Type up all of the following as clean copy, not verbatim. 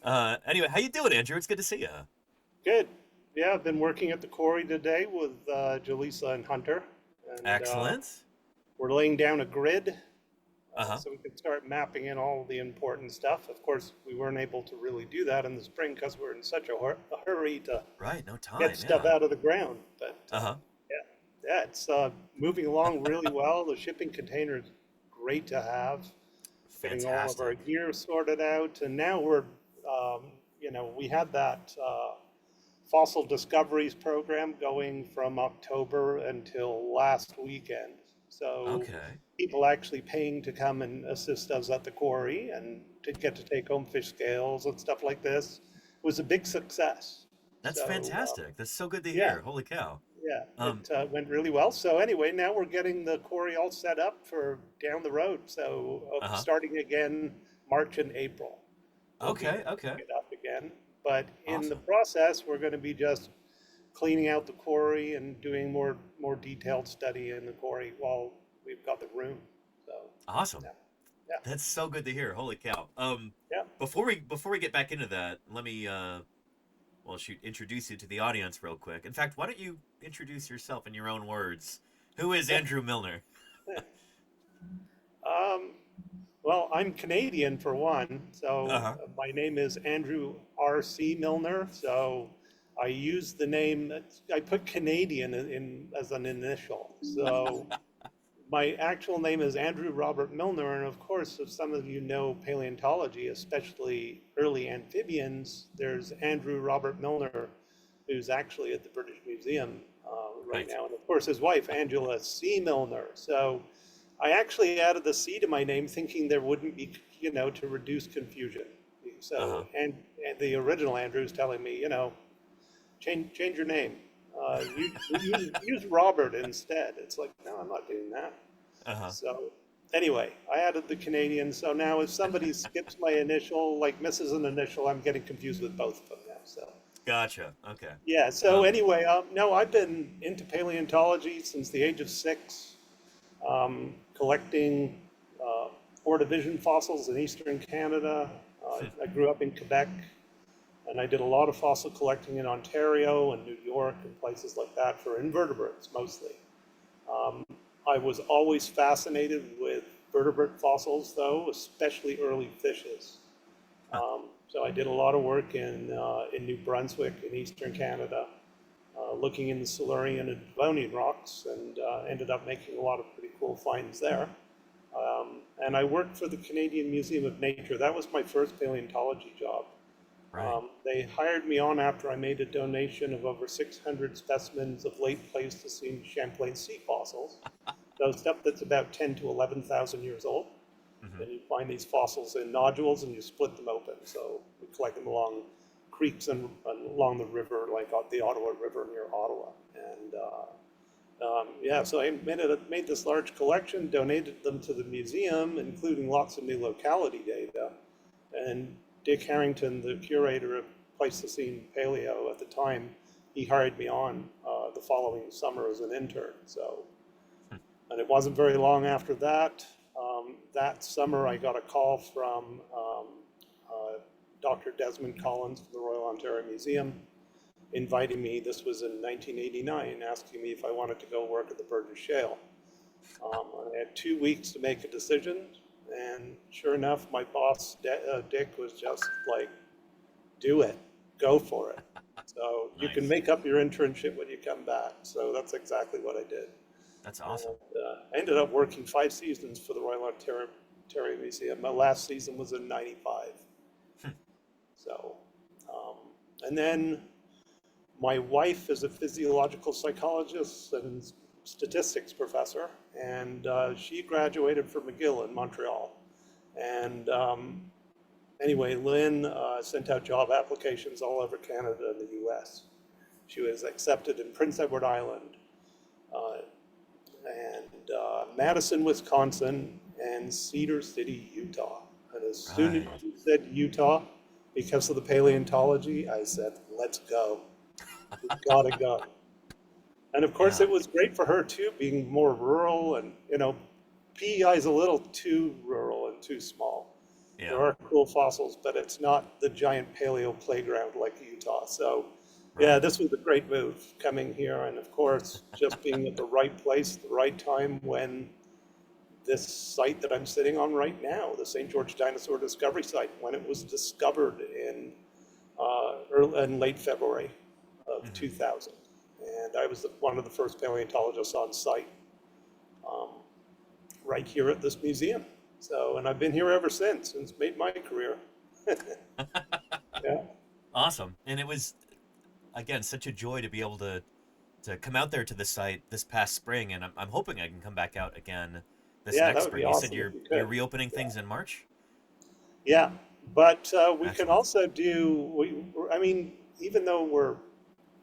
Anyway, how you doing, Andrew? It's good to see you. Good. Yeah, I've been working at the quarry today with Jaleesa and Hunter, and Excellent. we're laying down a grid Uh-huh. so we can start mapping in all the important stuff. Of course, we weren't able to really do that in the spring because we're in such a hurry to Right, no get time, stuff yeah. out of the ground. But Uh-huh. yeah, it's moving along really well. The shipping container is great to have. Getting all of our Fantastic. gear sorted out, and now we had that. Fossil Discoveries program going from October until last weekend. So Okay. people actually paying to come and assist us at the quarry and to get to take home fish scales and stuff like this was a big success. That's So fantastic. That's so good to yeah, hear. Holy cow. yeah, Um, it went really well. So anyway, now we're getting the quarry all set up for down the road. So uh-huh. starting again March and April, we'll be Okay, okay. it up again. But in the Awesome. process, we're going to be just cleaning out the quarry and doing more detailed study in the quarry while we've got the room. So Awesome. yeah, yeah, That's so good to hear. Holy cow. yeah. Before we get back into that, let me well shoot, introduce you to the audience real quick. In fact, why don't you introduce yourself in your own words? Who is Andrew Milner? Um, well, I'm Canadian for one, so Uh-huh. my name is Andrew R.C. Milner. So I use the name. I put Canadian in as an initial. So my actual name is Andrew Robert Milner, and of course, if some of you know paleontology, especially early amphibians, there's Andrew Robert Milner, who's actually at the British Museum right Right. now, and of course his wife Angela C. Milner. So I actually added the C to my name, thinking there wouldn't be, to reduce confusion. So Uh-huh. and the original Andrew is telling me, change your name. Use Robert instead. It's like, no, I'm not doing that. Uh-huh. So anyway, I added the Canadian. So now if somebody skips my initial, like misses an initial, I'm getting confused with both of them now. So Gotcha. Okay. yeah. So Um, anyway, no, I've been into paleontology since the age of 6, collecting uh, Ordovician fossils in eastern Canada. I grew up in Quebec, and I did a lot of fossil collecting in Ontario and New York and places like that for invertebrates mostly. Um, I was always fascinated with vertebrate fossils, though, especially early fishes. So I did a lot of work in New Brunswick in eastern Canada, looking in the Silurian and Devonian rocks, and ended up making a lot of pretty cool finds there. And I worked for the Canadian Museum of Nature. That was my first paleontology job. right. They hired me on after I made a donation of over 600 specimens of late Pleistocene Champlain sea fossils. So stuff that's about 10 to 11,000 years old. Mm-hmm. And you find these fossils in nodules and you split them open. So we collect them along creeks and along the river, like the Ottawa River near Ottawa. And yeah, so I made this large collection, donated them to the museum, including lots of new locality data. And Dick Harrington, the curator of Pleistocene Paleo at the time, he hired me on the following summer as an intern. So, and it wasn't very long after that. That summer, I got a call from uh, Dr. Desmond Collins from the Royal Ontario Museum, inviting me. This was in 1989, asking me if I wanted to go work at the Burgess Shale. I had 2 weeks to make a decision, and sure enough, my boss, Dick, was just like, do it, go for it. So you can Nice. make up your internship when you come back. So that's exactly what I did. That's awesome. And I ended up working 5 seasons for the Royal Ontario Museum. My last season was in '95. So, um, and then my wife is a physiological psychologist and statistics professor, and she graduated from McGill in Montreal. And anyway, Lynn sent out job applications all over Canada and the US. She was accepted in Prince Edward Island, uh, and Madison, Wisconsin, and Cedar City, Utah. And as soon as Right. she said Utah, because of the paleontology, I said, let's go. We gotta go. And of course, Yeah. it was great for her too, being more rural. And PEI is a little too rural and too small. there Yeah. are cool fossils, but it's not the giant paleo playground like Utah. So, yeah, Right. this was a great move coming here, and of course, just being at the right place, at the right time when this site that I'm sitting on right now, the St. George Dinosaur Discovery Site, when it was discovered in late February of Hmm. 2000. And I was one of the first paleontologists on site um, right here at this museum. So, and I've been here ever since, and it's made my career. Yeah, Awesome. And it was, again, such a joy to be able to come out there to the site this past spring, and I'm hoping I can come back out again this yeah, that next would be spring. You said awesome if you you're could. reopening Yeah, things in March. yeah. But we can Excellent. also do. I mean, even though we're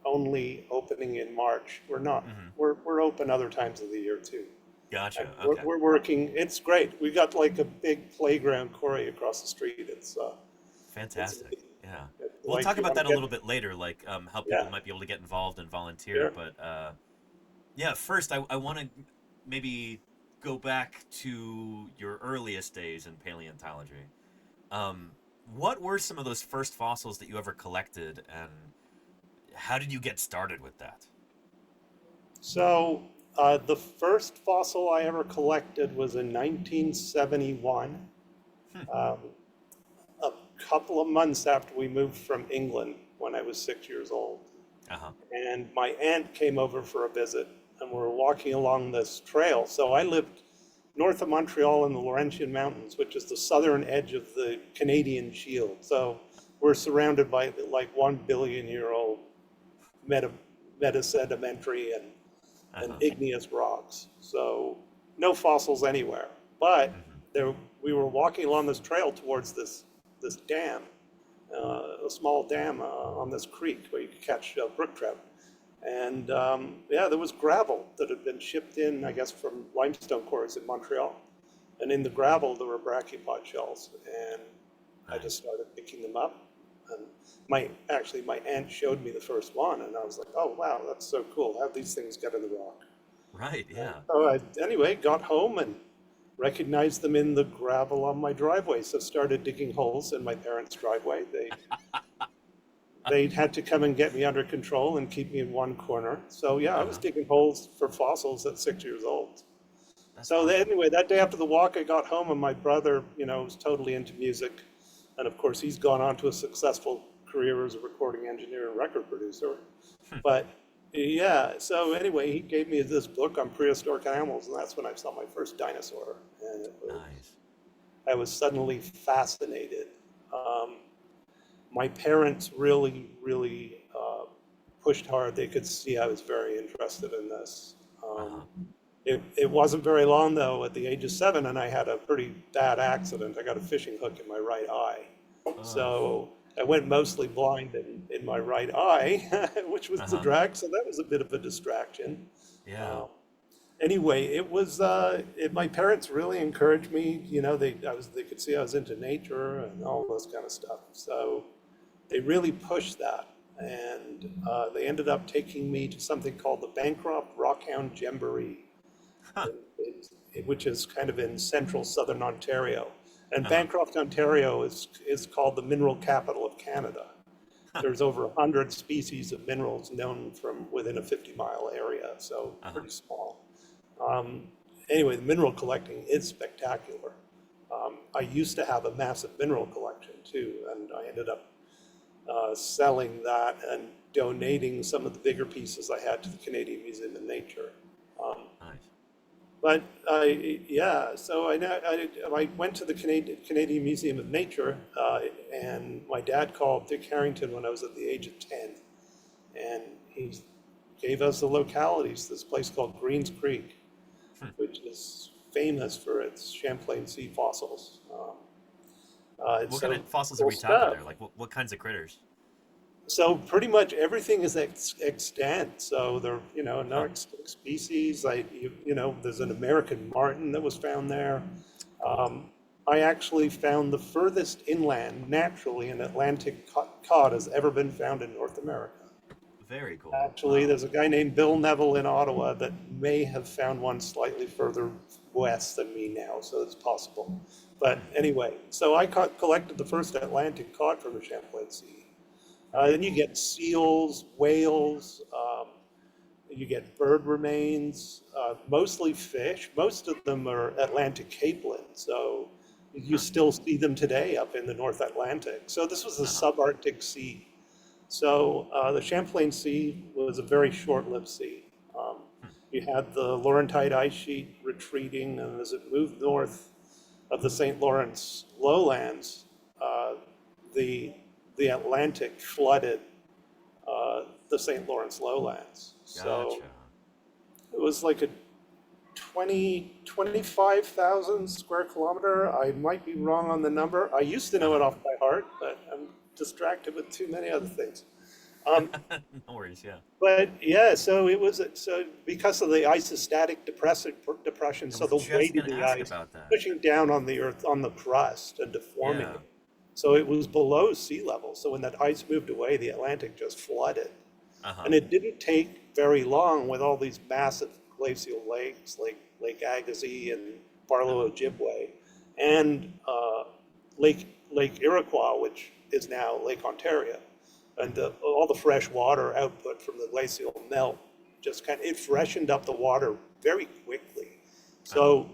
only opening in March, we're not. Hmm. We're open other times of the year too. And Gotcha. we're, Okay. we're working. It's great. We got like a big playground quarry across the street. It's Fantastic. Yeah. We'll like talk you about want to that a get. little bit later, like how people Yeah, might be able to get involved and volunteer. sure. But yeah, first I want to maybe go back to your earliest days in paleontology. Um, what were some of those first fossils that you ever collected, and how did you get started with that? So the first fossil I ever collected was in 1971, Hmm. um, a couple of months after we moved from England when I was 6 years old. Uh huh. And my aunt came over for a visit, and we were walking along this trail. So I lived north of Montreal in the Laurentian Mountains, which is the southern edge of the Canadian Shield. So we're surrounded by like 1 billion-year-old meta, metasedimentary Uh and huh. igneous rocks. So no fossils anywhere. But Hmm. there, we were walking along this trail towards this dam, a small dam on this creek where you could catch brook trout. And yeah, there was gravel that had been shipped in, I guess, from limestone quarries in Montreal. And in the gravel, there were brachiopods shells. And I just Nice. started picking them up. And my aunt showed me the first one, and I was like, oh, wow, that's so cool. How these things get in the rock. Right. And Yeah. so I, anyway, got home and recognized them in the gravel on my driveway. So started digging holes in my parents' driveway. They had to come and get me under control and keep me in one corner. So yeah, I Uh was huh. digging holes for fossils at 6 years old. That's So awesome. anyway, that day after the walk, I got home and my brother, was totally into music. And of course, he's gone on to a successful career as a recording engineer and record producer. Hmm. But yeah, so anyway, he gave me this book on prehistoric animals, and that's when I saw my first dinosaur. And Nice. I was suddenly fascinated. Um, my parents really pushed hard. They could see I was very interested in this. Uh Um, huh. it wasn't very long though, at the age of 7, and I had a pretty bad accident. I got a fishing hook in my right eye. Oh. So I went mostly blind in my right eye, which was Uh the huh. drag. So that was a bit of a distraction. Yeah. Um, anyway, my parents really encouraged me. They could see I was into nature and all this kind of stuff. So they really pushed that. And they ended up taking me to something called the Bancroft Rockhound Jamboree, Huh. which is kind of in central southern Ontario. And Uh huh. Bancroft, Ontario is called the mineral capital of Canada. There's over 100 species of minerals known from within a 50-mile area, so Uh huh. pretty small. Um, anyway, the mineral collecting is spectacular. I used to have a massive mineral collection too, and I ended up selling that and donating some of the bigger pieces I had to the Canadian Museum of Nature. Um, Nice. but yeah, so I went to the Canadian Museum of Nature, and my dad called Dick Harrington when I was at the age of 10, and he gave us the localities. This place called Greens Creek, Hmm. which is famous for its Champlain sea fossils. It's What kind so of fossils are cool we talking stuff. there? Like what kinds of critters? So pretty much everything is extant. So there, no Huh. extinct species. There's an American marten that was found there. Cool. I actually found the furthest inland naturally an Atlantic cod has ever been found in North America. very cool. Actually, Wow. there's a guy named Bill Neville in Ottawa that may have found one slightly further west than me now, so it's possible. But anyway, so I collected the first Atlantic cod from the Champlain Sea. Hmm. Then you get seals, whales, you get bird remains, mostly fish. Most of them are Atlantic capelin, so you Huh. still see them today up in the North Atlantic. So this was a Uh-huh. subarctic sea. So the Champlain Sea was a very short-lived sea. Um, Hmm. you had the Laurentide ice sheet retreating, and as it moved north of the St. Lawrence lowlands, uh, the the Atlantic flooded the St. Lawrence lowlands. So Gotcha. it was like a 25,000 square kilometer. I might be wrong on the number. I used to know it Uh-huh. off by heart, but I'm distracted with too many other things. Um, No worries. Yeah. but yeah, so it was so because of the isostatic depression, I so was the just weight of gonna the ask ice about that. pushing down on the earth on the crust and deforming Yeah. it. So it was below sea level. So when that ice moved away, the Atlantic just flooded. Uh-huh. And it didn't take very long with all these massive glacial lakes like Lake Agassiz and Barlow Uh-huh. Ojibwe and Lake Iroquois, which is now Lake Ontario. And Hmm. all the fresh water output from the glacial melt just it freshened up the water very quickly. Uh-huh. So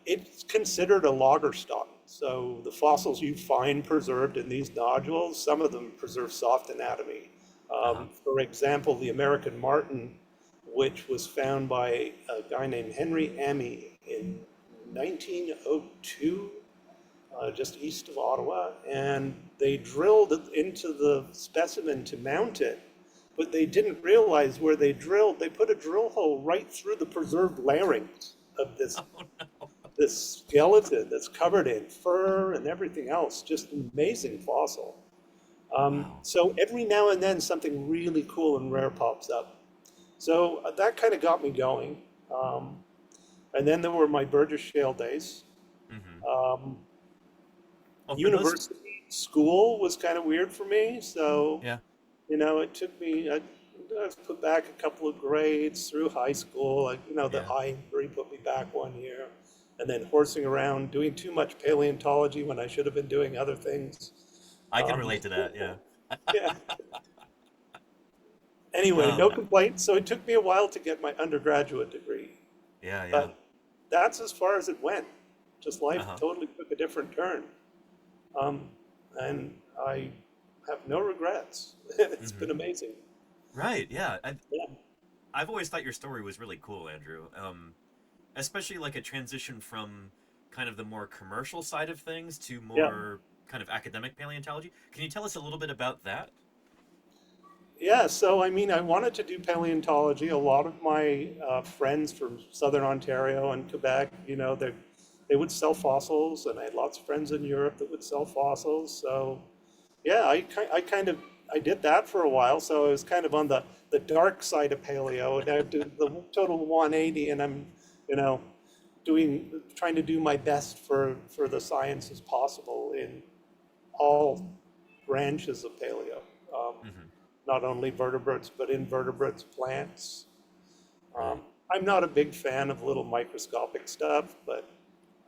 it's considered a logger stock. So the fossils you find preserved in these nodules, some of them preserve soft anatomy. Uh-huh. For example, the American marten, which was found by a guy named Henry Amey in 1902, just east of Ottawa, and they drilled into the specimen to mount it, but they didn't realize where they drilled. They put a drill hole right through the preserved larynx of this Oh no. this skeleton that's covered in fur and everything else. Just an amazing fossil. Wow. So every now and then something really cool and rare pops up. So that kind of got me going. Um, and then there were my Burgess Shale days. Hmm. Um, Well, for those. University school was kind of weird for me. So, Yeah. it took me, I was put back a couple of grades through high school. Like, the Yeah. eye injury put me back one year. And then horsing around, doing too much paleontology when I should have been doing other things. I can Um, relate to that. Yeah. yeah. Anyway, no Um. complaints. So it took me a while to get my undergraduate degree. Yeah. Yeah. But that's as far as it went. Just life Uh-huh. totally took a different turn. Um, and I have no regrets. It's Hmm. been amazing. Right. Yeah. I've Yeah. I've always thought your story was really cool, Andrew. Especially like a transition from kind of the more commercial side of things to Yeah. more kind of academic paleontology. Can you tell us a little bit about that? Yeah. So, I wanted to do paleontology. A lot of my friends from Southern Ontario and Quebec, they would sell fossils, and I had lots of friends in Europe that would sell fossils. So, yeah, I kind of I did that for a while. So I was kind of on the dark side of paleo, and I did the total 180, and I'm, you know, trying to do my best for the science as possible in all branches of paleo. Um, Hmm. Not only vertebrates, but invertebrates, plants. Right. I'm not a big fan of little microscopic stuff, but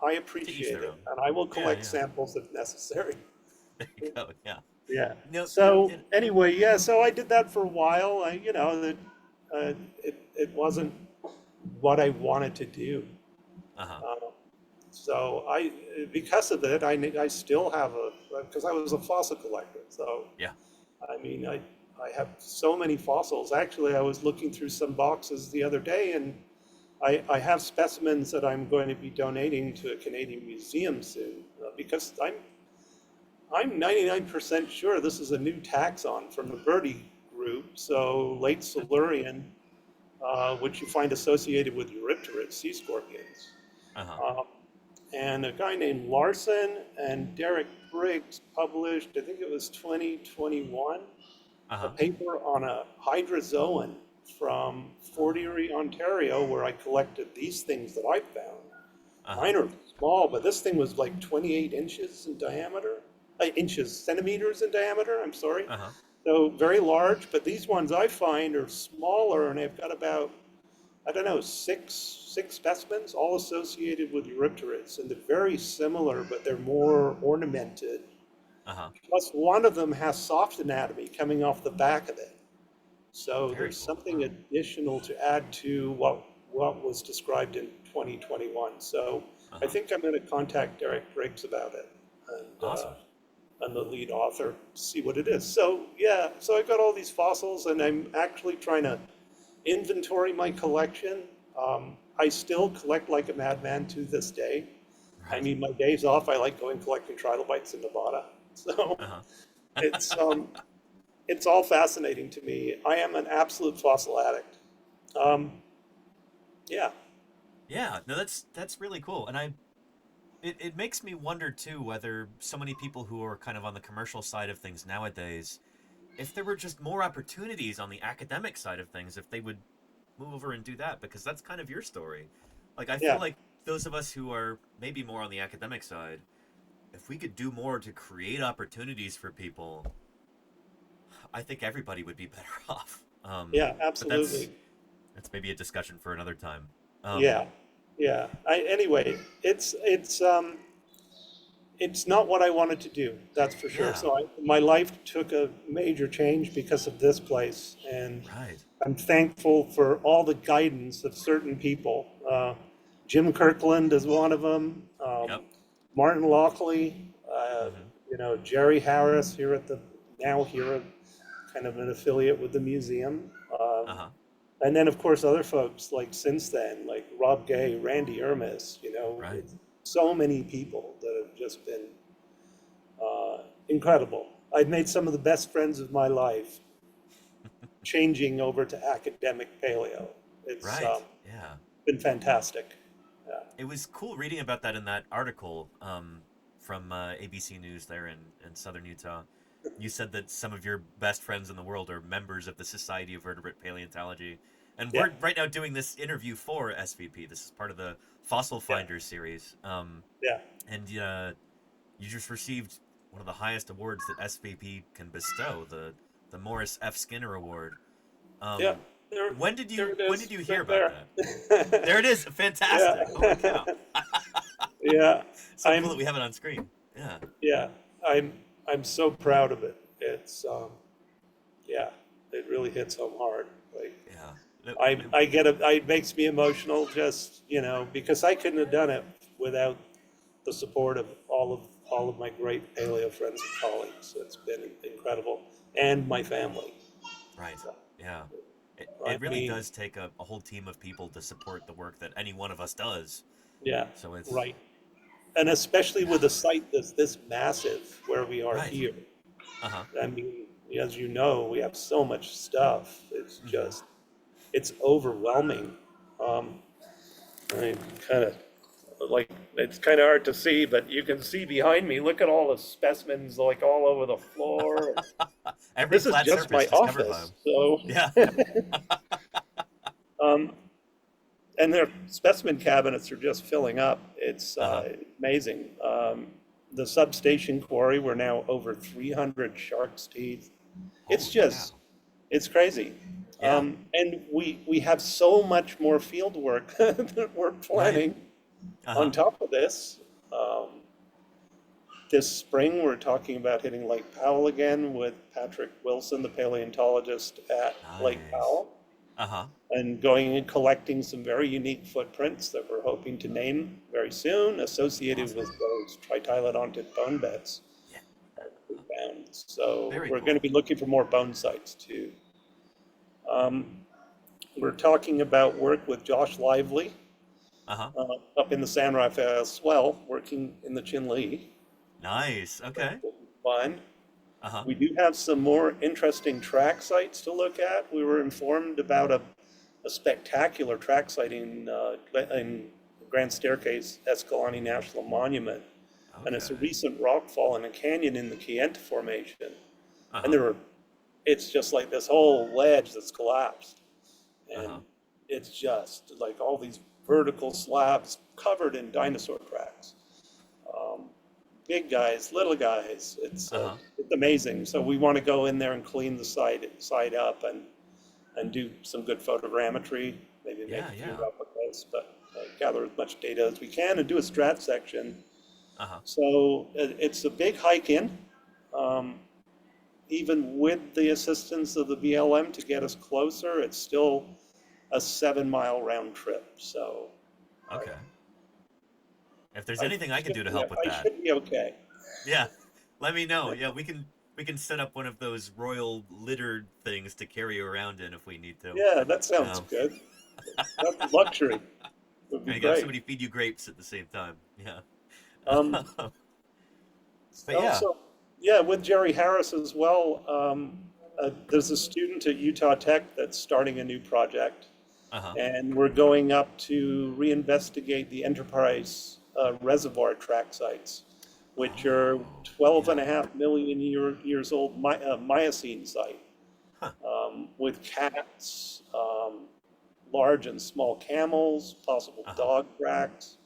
I To each appreciate their it, own. and I will Yeah. collect Yeah. samples if necessary. There you go. Yeah. Yeah. No. So It. anyway, yeah. So I did that for a while. It wasn't what I wanted to do. Uh huh. Uh, so because of it, I still have because I was a fossil collector. So Yeah. I mean, I have so many fossils. Actually, I was looking through some boxes the other day, and I have specimens that I'm going to be donating to a Canadian museum soon because I'm 99% sure this is a new taxon from the Birdie group, so late Silurian, which you find associated with Eurypterids, sea scorpions. Uh huh. Um, and a guy named Larson and Derek Briggs published, I think it was 2021, Uh a huh. paper on a hydrozoan from Fort Erie, Ontario, where I collected these things that I found. Uh huh. Mine are small, but this thing was like 28 inches in diameter. inches, centimeters in diameter, I'm sorry. Uh-huh. So very large, but these ones I find are smaller, and they've got about, I don't know, six specimens, all associated with Eurypterids, and they're very similar, but they're more ornamented. Uh-huh. Plus, one of them has soft anatomy coming off the back of it. So Very there's cool. something Wow. additional to add to what was described in 2021. So I Uh-huh. think I'm going to contact Derek Briggs about it, and Awesome. I'm the lead author, to see what it is. So yeah, so I got all these fossils, and I'm actually trying to inventory my collection. I still collect like a madman to this day. I Right. mean, my days off, I like going collecting trilobites in Nevada. So Uh-huh. it's um, it's all fascinating to me. I am an absolute fossil addict. Um, yeah, Yeah, no, that's really cool. And it makes me wonder too whether so many people who are kind of on the commercial side of things nowadays, if there were just more opportunities on the academic side of things, if they would move over and do that, because that's kind of your story. Like I feel yeah, like those of us who are maybe more on the academic side, if we could do more to create opportunities for people, I think everybody would be better off. yeah, But absolutely. that's maybe a discussion for another time. Yeah, yeah. Anyway, it's not what I wanted to do. That's for sure. Yeah, So my life took a major change because of this place, and right. I'm thankful for all the guidance of certain people. Jim Kirkland is one of them. Yep. Martin Lockley, Mm-hmm. Jerry Harris here at the now here, kind of an affiliate with the museum. Uh-huh. And then, of course, other folks like since then, like Rob Gay, Randy Ermis, Right. so many people that have just been incredible. I've made some of the best friends of my life changing over to academic paleo. It's Right. Yeah. been fantastic. Yeah. It was cool reading about that in that article from ABC News there in southern Utah. You said that some of your best friends in the world are members of the Society of Vertebrate Paleontology. And Yeah. we're right now doing this interview for SVP. This is part of the Fossil Yeah. Finders series. Yeah. And you just received one of the highest awards that SVP can bestow, the Morris F. Skinner Award. Yeah. Um, There, there it when did is, you hear right about there. that? There it is. Fantastic. Holy Yeah. cow. Yeah. So cool that I'm we have it on screen. Yeah. yeah. I'm I'm so proud of it. It's yeah. It really hits home hard. Like Yeah. No, I get it. It makes me emotional just because I couldn't have done it without the support of all of my great paleo friends and colleagues. It's been incredible, and my family. right. So, Yeah. It I really mean, does take a whole team of people to support the work that any one of us does. yeah, So it's right. And especially with a site that's this massive where we are right. here. Uh huh. I mean, as you know, we have so much stuff. Mm-hmm. It's overwhelming. Um, I kind of like it's kind of hard to see, but you can see behind me. Look at all the specimens like all over the floor. Every This is flat just surface my just covered by office. them. So, Yeah. um, and their specimen cabinets are just filling up. It's Uh huh. amazing. The substation quarry, we're now over 300 shark's teeth. It's Holy just, cow. it's crazy. Yeah. And we have so much more field work that we're Right. planning Uh on huh. top of this. Um, this spring, we're talking about hitting Lake Powell again with Patrick Wilson, the paleontologist at Lake Nice. Powell, Uh huh. and going and collecting some very unique footprints that we're hoping to name very soon, associated Awesome. with those tritylodonted bone beds Yeah. we found. So Very we're going to cool. be looking for more bone sites too. Um, we're talking about work with Josh Lively Uh huh. up in the San Rafael Swell, working in the Chinle. Nice. That Okay. will be fun. Uh huh. We do have some more interesting track sites to look at. We were informed about a spectacular track site in Grand Staircase Escalante National Monument. And it's a Okay. recent rockfall in a canyon in the Kayenta Formation. Uh And huh. it's just like this whole ledge that's collapsed. Uh huh. And it's just like all these vertical slabs covered in dinosaur tracks. Um, big guys, little guys. Uh-huh. It's amazing. So we want to go in there and clean the side up and do some good photogrammetry, maybe make Yeah, a few yeah. replicas, but gather as much data as we can and do a strat section. Uh-huh. So it's a big hike in, um, even with the assistance of the BLM to get us closer. It's still a 7 mile round trip. So Okay. If there's I anything I can do should to be, help with I that, should be okay. yeah, let me know. Yeah, we can set up one of those royal littered things to carry you around in if we need to. Yeah, that sounds Um, good. That's luxury. Would be and you can have great. somebody feed you grapes at the same time. Yeah. Um, But yeah. Also, yeah, with Jerry Harris as well. There's a student at Utah Tech that's starting a new project, Uh-huh. and we're going up to reinvestigate the Enterprise reservoir track sites, which are Oh, 12 and yeah. a half million years old Miocene site Huh. with cats, large and small camels, possible Uh-huh. dog tracks,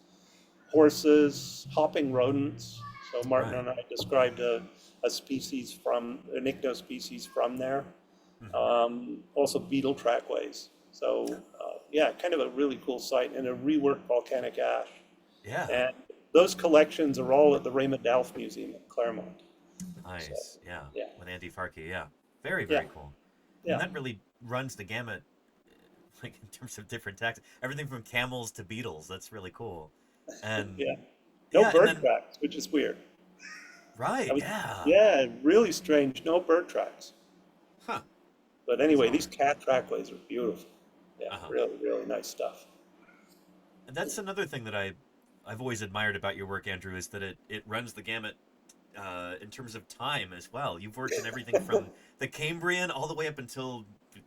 horses, hopping rodents. So Martin Right. and I described a species an ichno species from there. Hmm. Also beetle trackways. So yeah, kind of a really cool site and a reworked volcanic ash. Yeah. And those collections are all at the Raymond Dalf Museum in Claremont. So Nice. Yeah. yeah, With Andy Farkey. Yeah. Very, yeah, very cool. And yeah, that really runs the gamut, like in terms of different tactics. Everything from camels to beetles. That's really cool. And yeah. No yeah, and bird then tracks, which is weird. I right, was, yeah. yeah, really strange. No bird tracks. Huh. But anyway, these Bizarre. cat trackways are beautiful. Yeah, Uh-huh. really, really nice stuff. And that's another thing that I've always admired about your work, Andrew, is that it runs the gamut in terms of time as well. You've worked in everything from the Cambrian all the way up until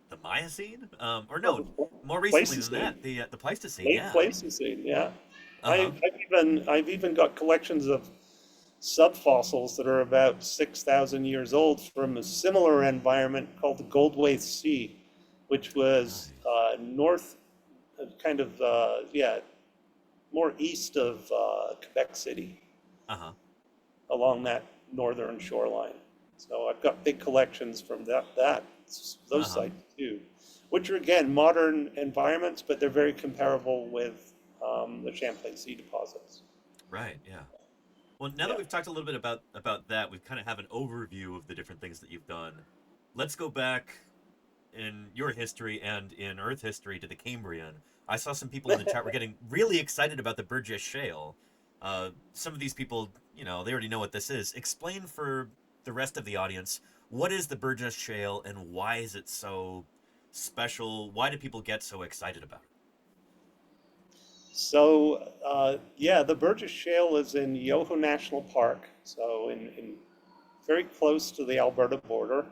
the Miocene, or Oh, no, more recently than Pleistocene, that, the Pleistocene. late Yeah. Pleistocene. Yeah, Uh huh. I've even got collections of subfossils that are about 6,000 years old from a similar environment called the Goldwaith Sea, which was Nice. north, kind of yeah, more east of Quebec City, Uh huh. along that northern shoreline. So I've got big collections from those Uh huh. sites too, which are again modern environments, but they're very comparable with the Champlain Sea deposits. Right. Yeah. Well, now that Yeah. we've talked a little bit about that, we kind of have an overview of the different things that you've done. Let's go back in your history and in Earth history to the Cambrian. I saw some people in the chat were getting really excited about the Burgess Shale. Some of these people, they already know what this is. Explain for the rest of the audience, what is the Burgess Shale and why is it so special? Why do people get so excited about it? So yeah, the Burgess Shale is in Yoho National Park, so in very close to the Alberta border,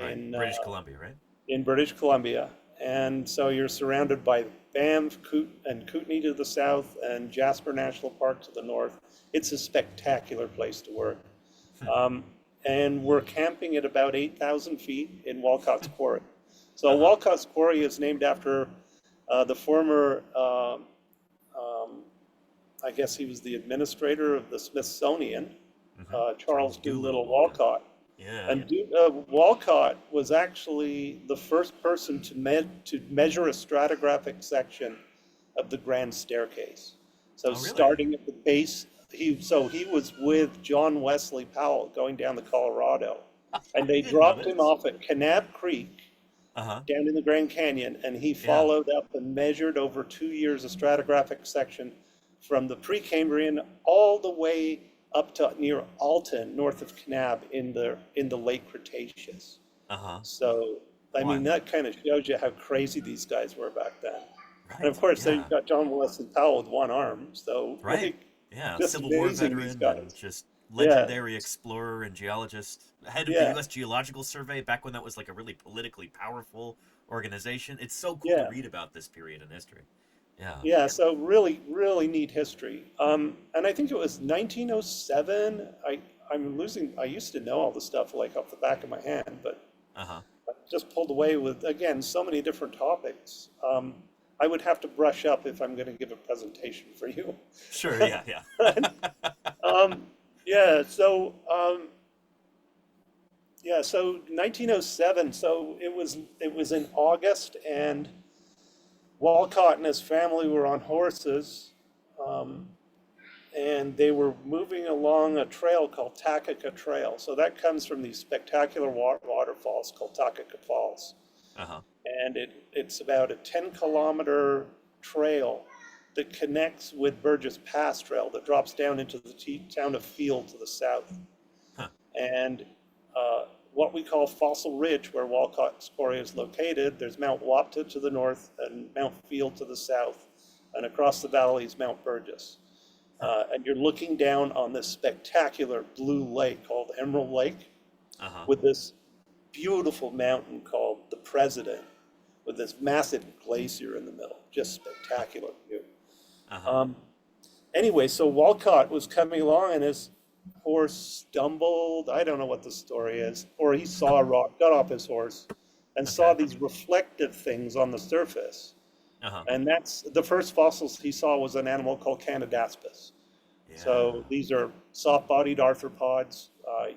Right, British Columbia, right? in British Columbia. And so you're surrounded by Banff and Kootenay to the south and Jasper National Park to the north. It's a spectacular place to work. Um, and we're camping at about 8,000 feet in Walcott's Quarry. So Uh huh. Walcott's Quarry is named after the former, I guess he was the administrator of the Smithsonian, Mm-hmm. Charles Charles Doolittle Doolittle Walcott. Walcott. Yeah. And Walcott was actually the first person to measure a stratigraphic section of the Grand Staircase. So Oh, really? starting at the base, he was with John Wesley Powell going down the Colorado, and I they didn't know dropped him this. off at Kanab Creek Uh huh. down in the Grand Canyon, and he Yeah. followed up and measured over 2 years a stratigraphic section from the Precambrian all the way up to near Alton, north of Kanab, in the late Cretaceous. Uh huh. So, I mean, Wild. that kind of shows you how crazy these guys were back then. And of Right. course, then Yeah. you've got John Wesley Powell with one arm. So, Right. like, Yeah. just Civil War amazing, these veteran and guys. just Yeah, legendary explorer and geologist, head of the yeah, U.S. Geological Survey back when that was like a really politically powerful organization. It's so cool to yeah. read about this period in history. Yeah. Yeah, so really, really neat history. And I think it was 1907. I used to know all the stuff like off the back of my hand, but Uh huh. I just pulled away with, again, so many different topics. I would have to brush up if I'm going to give a presentation for you. Sure. Yeah. Yeah. um, Yeah, so yeah, so 1907. So it was in August, and Walcott and his family were on horses, um, and they were moving along a trail called Takaka Trail. So that comes from these spectacular waterfalls called Takaka Falls, Uh-huh. and it's about a 10-kilometer trail that connects with Burgess Pass Trail that drops down into the town of Field to the south. Huh. And what we call Fossil Ridge, where Walcott's quarry is located, there's Mount Wapta to the north and Mount Field to the south, and across the valley is Mount Burgess. Huh. And you're looking down on this spectacular blue lake called Emerald Lake, Uh-huh. with this beautiful mountain called the President, with this massive glacier in the middle. Just spectacular view. Uh-huh. Um, anyway, so Walcott was coming along and his horse stumbled. I don't know what the story is. Or he saw a rock, got off his horse, and saw Okay. these reflective things on the surface. Uh-huh. And that's the first fossils he saw was an animal called Canidaspis. Yeah. So these are soft-bodied arthropods.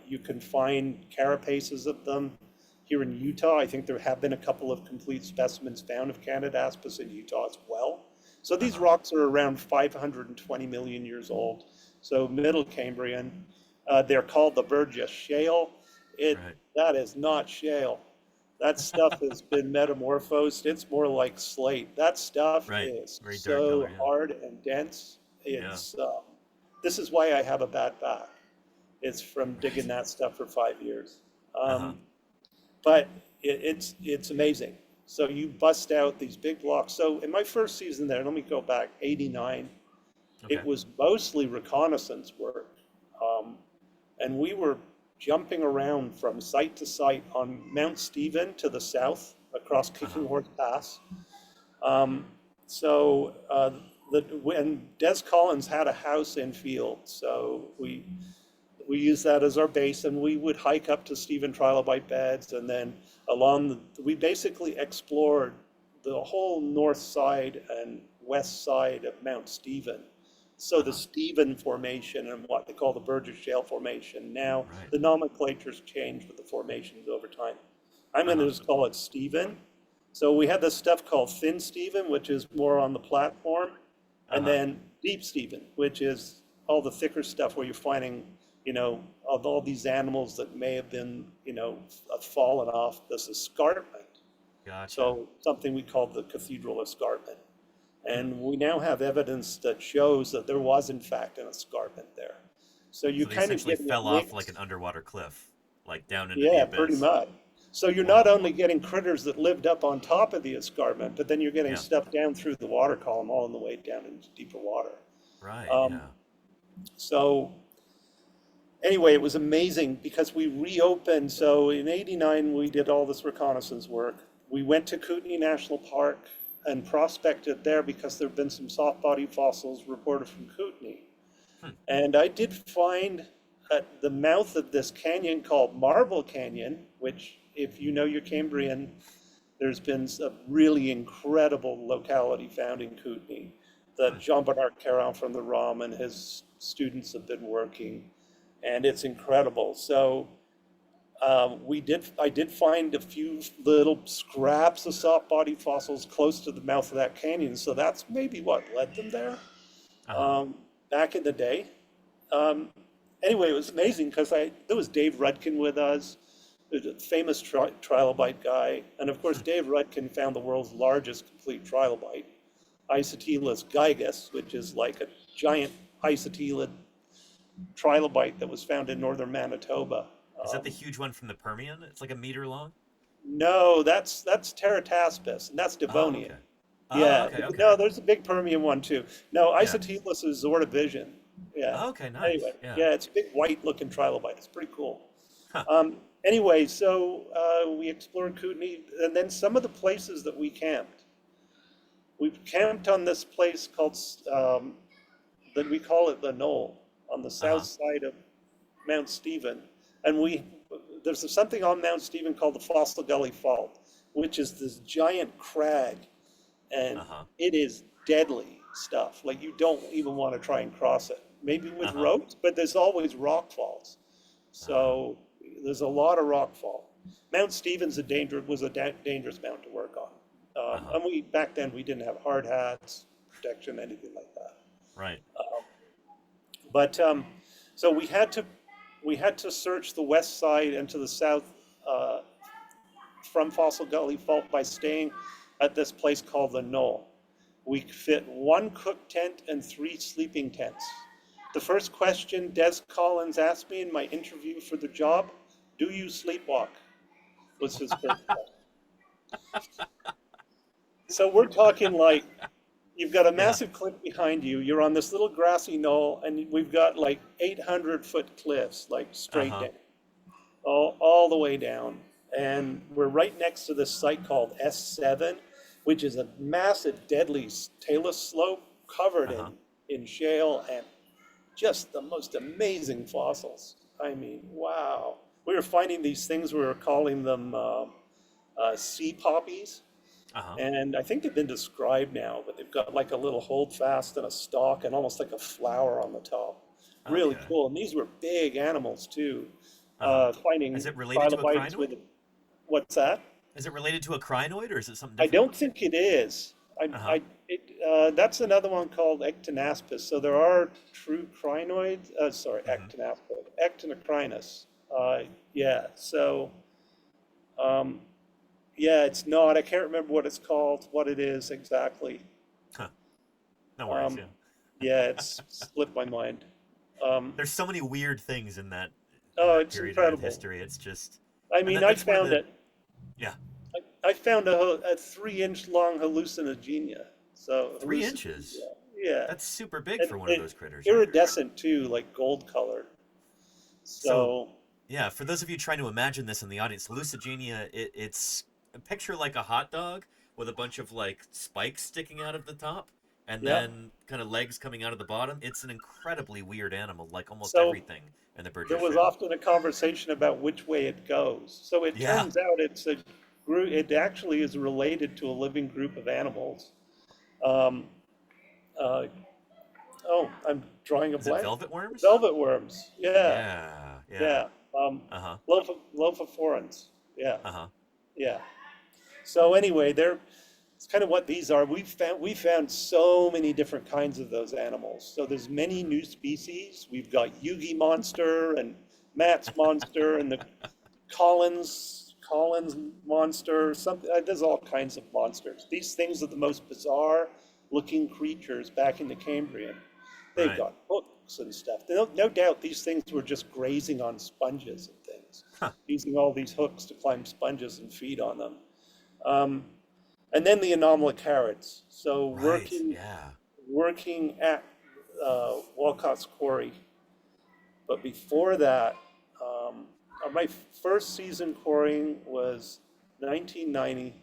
You can find carapaces of them here in Utah. I think there have been a couple of complete specimens found of Canidaspis in Utah as well. So these Uh-huh. rocks are around 520 million years old. So Middle Cambrian. They're called the Burgess Shale. Right. That is not shale. That stuff has been metamorphosed. It's more like slate. That stuff Right. is Very dark color, so yeah. hard and dense. Yeah. This is why I have a bad back. It's from digging Right. that stuff for 5 years. Uh-huh. But it's amazing. So you bust out these big blocks. So in my first season there, let me go back, 89, Okay. it was mostly reconnaissance work. Um, and we were jumping around from site to site on Mount Stephen to the south across Uh-huh. Kicking Horse Pass. Um, so when Des Collins had a house in Field, so we used that as our base, and we would hike up to Stephen trilobite beds, and then we basically explored the whole north side and west side of Mount Stephen. So the Uh-huh. Stephen Formation and what they call the Burgess Shale Formation. Now Right. the nomenclature's changed with the formations over time. I'm going to Uh-huh. just call it Stephen. So we had this stuff called Thin Stephen, which is more on the platform, and Uh-huh. then Deep Stephen, which is all the thicker stuff where you're finding, of all these animals that may have been, fallen off this escarpment. Gotcha. So something we call the Cathedral Escarpment. Hmm. And we now have evidence that shows that there was, in fact, an escarpment there. So you So they kind of essentially get fell off like links. an underwater cliff, like down into the Yeah, pretty abyss. much. So you're not Wow. only getting critters that lived up on top of the escarpment, but then you're getting Yeah. stuff down through the water column all on the way down into deeper water. Right. Um, Yeah. so anyway, it was amazing because we reopened. So in 89, we did all this reconnaissance work. We went to Kootenai National Park and prospected there because there have been some soft body fossils reported from Kootenai. Hmm. And I did find at the mouth of this canyon called Marble Canyon, which, if you know your Cambrian, there's been a really incredible locality found in Kootenai that Jean-Bernard Caron from the ROM and his students have been working, and it's incredible. So I did find a few little scraps of soft body fossils close to the mouth of that canyon, so that's maybe what led them there Uh-huh. back in the day. Um, anyway, it was amazing because there was Dave Rudkin with us, a famous trilobite guy, and of course Dave Rudkin found the world's largest complete trilobite, Isotylus gigas, which is like a giant isotylid trilobite that was found in northern Manitoba. Is that the huge one from the Permian? It's like a meter long? No, that's Terataspis, and that's Oh, Devonian. okay. Oh, Yeah, okay, okay. no, there's a big Permian one too. No, Yeah. Isotylus is Zordavision. Yeah. Okay, nice. Anyway, Yeah. yeah, it's a big white-looking trilobite. It's pretty cool. Huh. Anyway, so we explored Kootenai, and then some of the places that we camped. We camped on this place called that we call it the Knoll on the south Uh-huh. side of Mount Stephen, and there's something on Mount Stephen called the Fossil Gully Fault, which is this giant crag, and Uh-huh. it is deadly stuff. Like you don't even want to try and cross it. maybe with Uh-huh. ropes, but there's always rock falls. Uh, So there's a lot of rock fall. Mount Stephen's was a dangerous mountain to work on. uh-huh. And back then we didn't have hard hats, protection, anything like that. Right. But so we had to search the west side and to the south uh, from Fossil Gully Fault by staying at this place called the Knoll. We fit one cook tent and 3 sleeping tents. The first question Des Collins asked me in my interview for the job, "Do you sleepwalk?" was his first question. So we're talking like you've got a Yeah. massive cliff behind you. You're on this little grassy knoll, and we've got like 800-foot cliffs, like straight Uh-huh. down, all the way down. And we're right next to this site called S7, which is a massive, deadly talus slope covered Uh-huh. in shale and just the most amazing fossils. I mean, wow. We were finding these things, we were calling them sea poppies. Uh-huh. And I think they've been described now, but they've got like a little holdfast and a stalk and almost like a flower on the top. Really Okay. cool. And these were big animals too. Uh-huh. Is Finding it related to a trilobites crinoid? with, what's that? Is it related to a crinoid or is it something I different? don't think it is. Uh-huh. That's another one called ectonaspis. So there are true crinoids. Sorry, Mm-hmm. ectonocrinus. Yeah. So um, yeah, it's not. I can't remember what it's called, what it is exactly. Huh. No worries, Um, yeah. yeah, it's slipped my mind. Um, There's so many weird things in oh, that it's period of Earth incredible. history. It's just I and mean, that's one of the yeah, I found a 3-inch long hallucinogenia. So 3 inches. yeah, That's super big and for one of it, those critters, right? iridescent too, like gold colored. So So yeah, for those of you trying to imagine this in the audience, hallucigenia, it's a picture like a hot dog with a bunch of like spikes sticking out of the top and yeah, then kind of legs coming out of the bottom. It's an incredibly weird animal, like almost so everything in the there Burgess was Shale. often a conversation about which way it goes. So it Yeah. turns out it's a group. It actually is related to a living group of animals. Um, uh, oh, I'm drawing a Is it blank. velvet worms? Velvet worms. Yeah, Yeah. Yeah. yeah. Um, Uh-huh. Lophophorans. Yeah, Uh-huh. yeah. So anyway, it's kind of what these are. We found so many different kinds of those animals. So there's many new species. We've got Yugi monster and Matt's monster and the Collins monster. Something there's all kinds of monsters. These things are the most bizarre looking creatures back in the Cambrian. They've Right. got hooks and stuff. No doubt these things were just grazing on sponges and things, Huh. using all these hooks to climb sponges and feed on them. Um, and then the anomalocaryds. So Right. Yeah. working at Walcott's Quarry. But before that, my first season quarrying was 1990.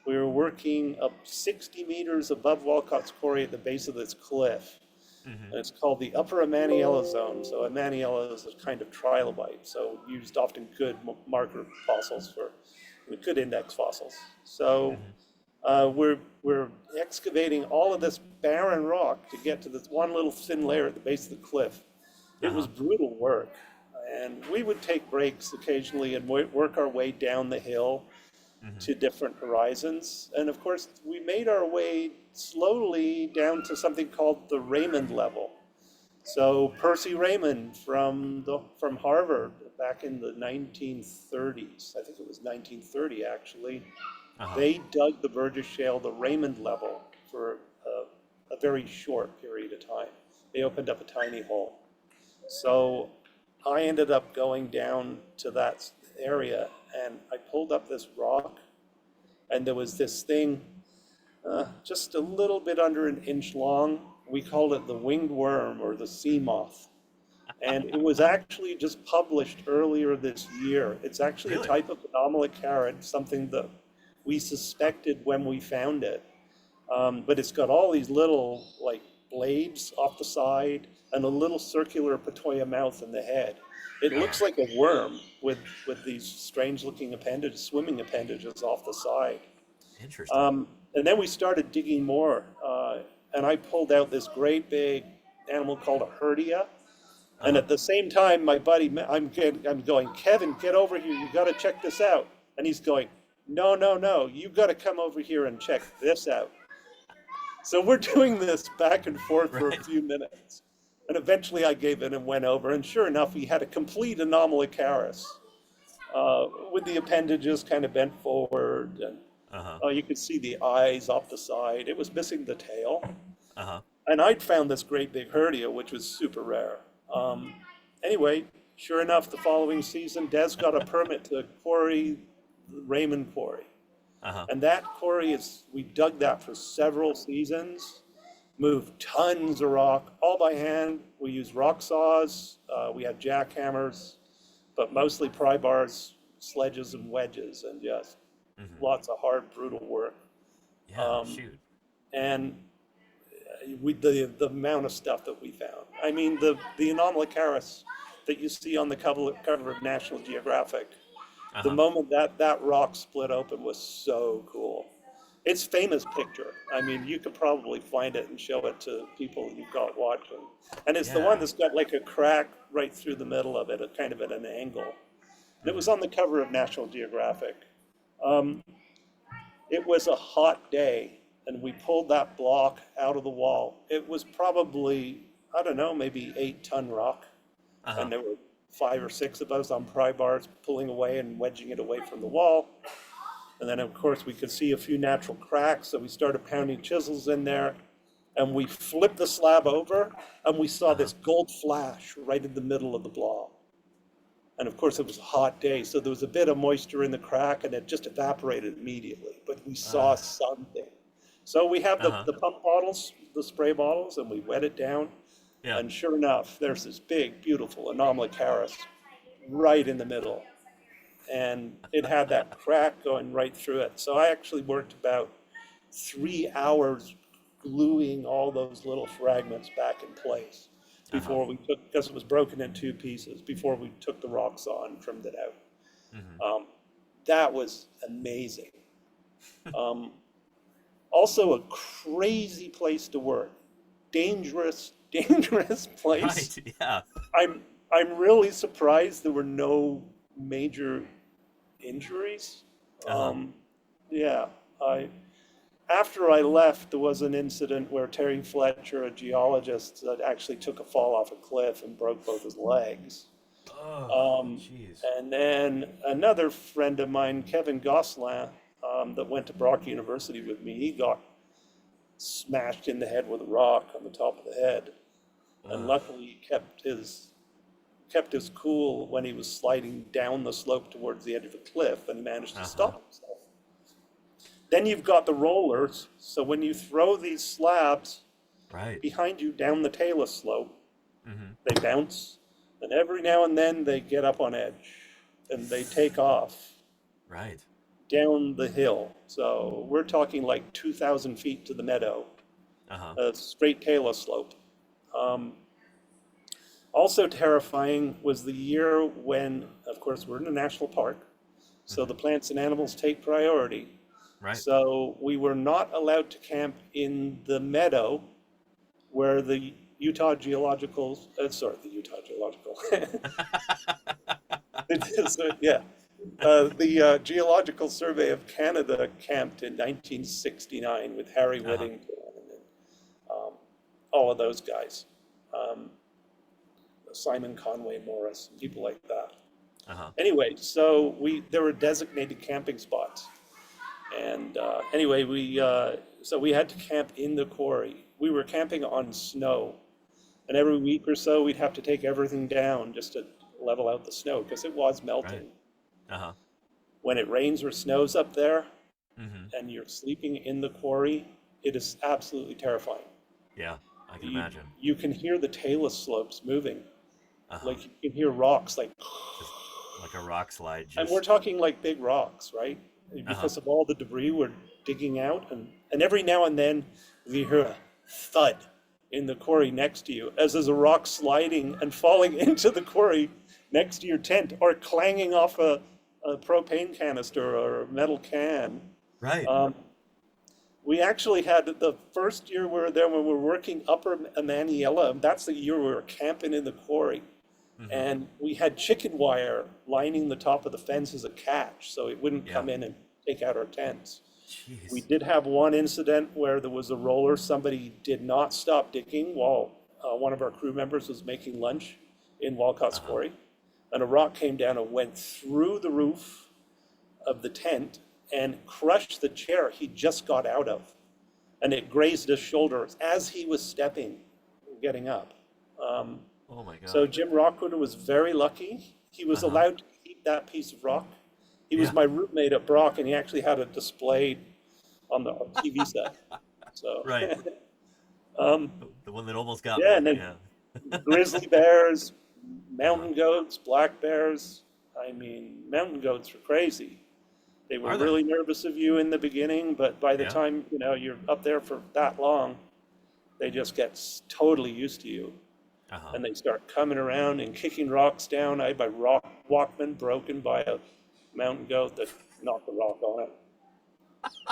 We were working up 60 meters above Walcott's Quarry at the base of this cliff. Mm-hmm. And it's called the Upper Amaniella Zone. So Amaniella is a kind of trilobite, so used often good marker fossils for good index fossils. So Mm-hmm. we're excavating all of this barren rock to get to this one little thin layer at the base of the cliff. It was Uh-huh. brutal work, and we would take breaks occasionally and work our way down the hill Mm-hmm. to different horizons. And of course, we made our way slowly down to something called the Raymond level. So Percy Raymond from Harvard back in the 1930s, I think it was 1930 actually, Uh-huh. they dug the Burgess Shale, the Raymond level, for a very short period of time. They opened up a tiny hole. So I ended up going down to that area and I pulled up this rock and there was this thing just a little bit under an inch long. We called it the winged worm or the sea moth. And it was actually just published earlier this year. It's actually a Really? type of anomalocarid, something that we Huh. suspected when we found it. But it's got all these little like blades off the side and a little circular patoya mouth in the head. It Uh-huh. looks like a worm with these strange looking appendages, swimming appendages off the side. Interesting. And then we started digging more, and I pulled out this great big animal called a herdia. And Uh-huh. at the same time, my buddy, I'm going, Kevin, get over here. You got to check this out. And he's going, no, no, no. You got to come over here and check this out. So we're doing this back and forth for a Right. few minutes. And eventually I gave in and went over. And sure enough, he had a complete anomalocaris with the appendages kind of bent forward. And Uh-huh. you could see the eyes off the side. It was missing the tail. Uh-huh. And I'd found this great big herdia, which was super rare. Um, anyway, sure enough, the following season, Des got a permit to quarry the Raymond Quarry. Uh-huh. And that quarry we dug that for several seasons, moved tons of rock, all by hand. We used rock saws, we had jackhammers, but mostly pry bars, sledges, and wedges, and just Mm-hmm. lots of hard, brutal work. Yeah, Um, shoot. and the amount of stuff that we found. I mean, the anomalocaris that you see on the cover of National Geographic, the Uh-huh. moment that rock split open was so cool. It's famous picture. I mean, you could probably find it and show it to people you've got watching. And it's the one Yeah. that's got like a crack right through the middle of it, kind of at an angle. And it was Mm-hmm. on the cover of National Geographic. Um, it was a hot day, and we pulled that block out of the wall. It was probably, I don't know, maybe 8-ton rock. Uh-huh. And there were 5 or 6 of us on pry bars pulling away and wedging it away from the wall. And then, of course, we could see a few natural cracks, so we started pounding chisels in there. And we flipped the slab over, and we saw Uh-huh. this gold flash right in the middle of the block. And of course, it was a hot day, so there was a bit of moisture in the crack, and it just evaporated immediately. But we saw Uh, something. So we have uh-huh. the pump bottles, the spray bottles, and we wet it down. Yeah. And sure enough, there's this big, beautiful anomalocaris right in the middle. And it had that crack going right through it. So I actually worked about 3 hours gluing all those little fragments back in place Uh-huh. before we took, because it was broken in 2 pieces, before we took the rock saw and trimmed it out. Mm-hmm. That was amazing. Um, Also a crazy place to work. Dangerous, dangerous place. Right. Yeah. I'm I'm really surprised there were no major injuries. Uh-huh. Yeah, I after I left, there was an incident where Terry Fletcher, a geologist, that actually took a fall off a cliff and broke both his legs. Oh, jeez. And then another friend of mine, Kevin Gosselin, that went to Brock University with me, he got smashed in the head with a rock on the top of the head. And Ugh. luckily he kept his cool when he was sliding down the slope towards the edge of a cliff, and he managed to Uh-huh. stop himself. Then you've got the rollers. So when you throw these slabs Right. behind you down the talus slope, Mm-hmm. they bounce, and every now and then they get up on edge and they take off Right. down the hill. So we're talking like 2,000 feet to the meadow, Uh-huh. a straight talus slope. Um, Also terrifying was the year when, of course, we're in a national park, so Mm-hmm. the plants and animals take priority. Right. So we were not allowed to camp in the meadow where the Utah Geological, the Utah Geological, yeah, the Geological Survey of Canada camped in 1969 with Harry Uh-huh. Whittington and all of those guys. Simon Conway Morris, people like that. Uh-huh. Anyway, so there were designated camping spots, and anyway, so we had to camp in the quarry. We were camping on snow, and every week or so we'd have to take everything down just to level out the snow because it was melting. Right. Uh-huh. When it rains or snows up there, Mm-hmm. and you're sleeping in the quarry, it is absolutely terrifying. Yeah, I can You, imagine. you can hear the talus slopes moving, Uh-huh. like you can hear rocks like. Just like a rock slide. And we're Just. talking like big rocks, right? Uh-huh. Because of all the debris we're digging out. And every now and then we hear a thud in the quarry next to you, as there's a rock sliding and falling into the quarry next to your tent, or clanging off a propane canister or a metal can. Right. Um, We actually had the first year we were there when we were working Upper Amaniella. That's the year we were camping in the quarry. Hmm. And we had chicken wire lining the top of the fence as a catch so it wouldn't Yeah. come in and take out our tents. We Jeez. did have one incident where there was a roller. Somebody did not stop digging while one of our crew members was making lunch in Walcott's Uh-huh. quarry. And a rock came down and went through the roof of the tent and crushed the chair he just got out of. And it grazed his shoulder as he was stepping, getting up. Um, Oh my so God. Jim Rockwood was very lucky. He was Uh-huh. allowed to keep that piece of rock. He was Yeah. my roommate at Brock, and he actually had it displayed on the TV set. So, Right. um, The one that almost got yeah, me. and then Yeah. grizzly bears, Uh-huh. mountain goats, black bears. I mean, mountain goats were crazy. They were Are they? really nervous of you in the beginning, but by the Yeah. time you're up there for that long, they just get totally used to you, Uh-huh. and they start coming around and kicking rocks down. I had my rock Walkman broken by a mountain goat that knocked the rock on it.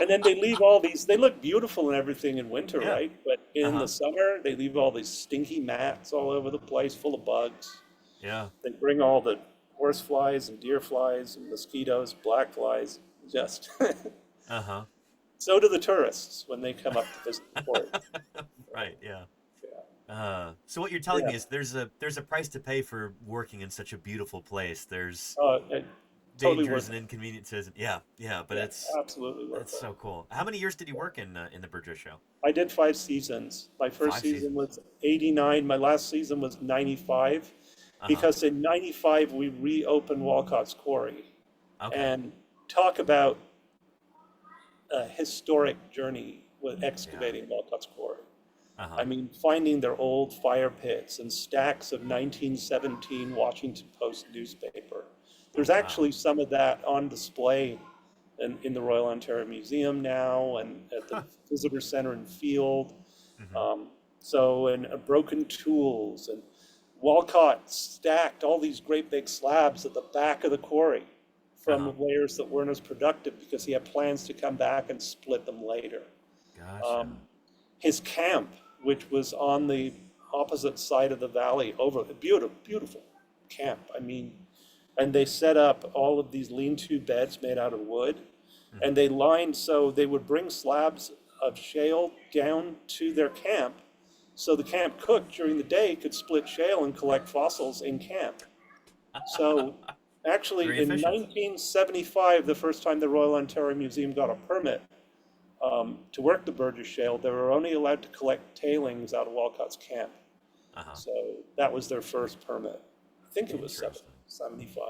And then they leave all these. They look beautiful and everything in winter, Yeah. right? But in the Uh-huh. summer, they leave all these stinky mats all over the place, full of bugs. Yeah. They bring all the horse flies and deer flies and mosquitoes, black flies. Just Uh-huh. so do the tourists when they come up to visit the port. Right. Yeah. Yeah, So what you're telling yeah. me is there's a price to pay for working in such a beautiful place. There's Totally dangers worth and it. inconveniences. Yeah. Yeah. But Yeah, absolutely worth it's it. so cool. How many years did you work in the Burgess show? I did 5 seasons. My first Five season seasons. was 89. My last season was 95. Uh-huh. Because in 95, we reopened Walcott's Quarry. Okay. And talk about a historic journey with Yeah. excavating Walcott's Quarry. Uh-huh. I mean, finding their old fire pits and stacks of 1917 Washington Post newspaper. Oh There's wow. actually some of that on display in the Royal Ontario Museum now and at the Huh. Visitor Center and Field. Mm-hmm. Um, and broken tools, and Walcott stacked all these great big slabs at the back of the quarry Uh-huh. from layers that weren't as productive because he had plans to come back and split them later. Um, Gotcha. his camp, which was on the opposite side of the valley, over a beautiful, beautiful camp. I mean, and they set up all of these lean-to beds made out of wood, Mm-hmm. and they lined so they would bring slabs of shale down to their camp, so the camp cook during the day could split shale and collect fossils in camp. So Very actually, in efficient. 1975, the first time the Royal Ontario Museum got a permit to work the Burgess Shale, they were only allowed to collect tailings out of Walcott's camp. Uh-huh. So that was their first permit. I think it was Interesting. 75.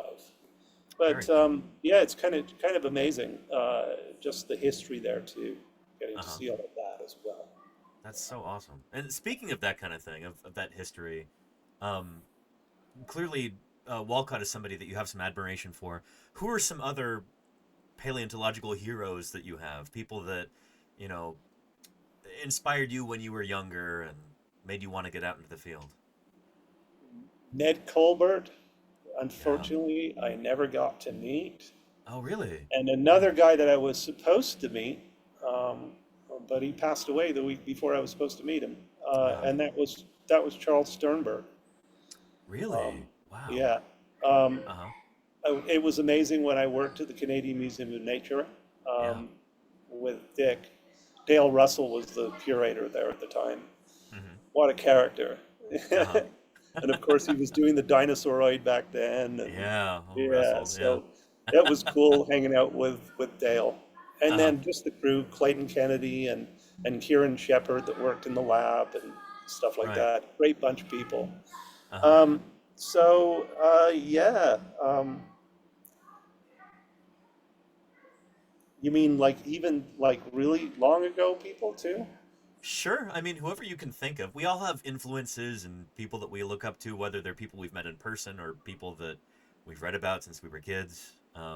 Very But cool. yeah, it's kind of amazing, just the history there too, getting to Uh-huh. see all of that as well. That's so awesome. And speaking of that kind of thing, of that history, um, clearly Walcott is somebody that you have some admiration for. Who are some other paleontological heroes that you have? People that, you know, inspired you when you were younger and made you want to get out into the field? Ned Colbert, Yeah. unfortunately, I never got to meet. Oh, really? And Yeah. another guy that I was supposed to meet, um, but he passed away the week before I was supposed to meet him, Uh-huh. and that was Charles Sternberg. Really? Um, Wow. yeah, um, Uh-huh. it was amazing when I worked at the Canadian Museum of Nature Yeah. with Dick. Dale Russell was the curator there at the time. Mm-hmm. What a character! Uh-huh. And of course, he was doing the Dinosauroid back then, and Yeah. Oh, yeah, Russell. Yeah. so that was cool hanging out with Dale. And Uh-huh. then just the crew, Clayton Kennedy and Kieran Shepard that worked in the lab and stuff like Right. that. Great bunch of people. Uh-huh. Um, yeah. You mean like even like really long ago people too? Sure. I mean, whoever you can think of. We all have influences and people that we look up to, whether they're people we've met in person or people that we've read about since we were kids.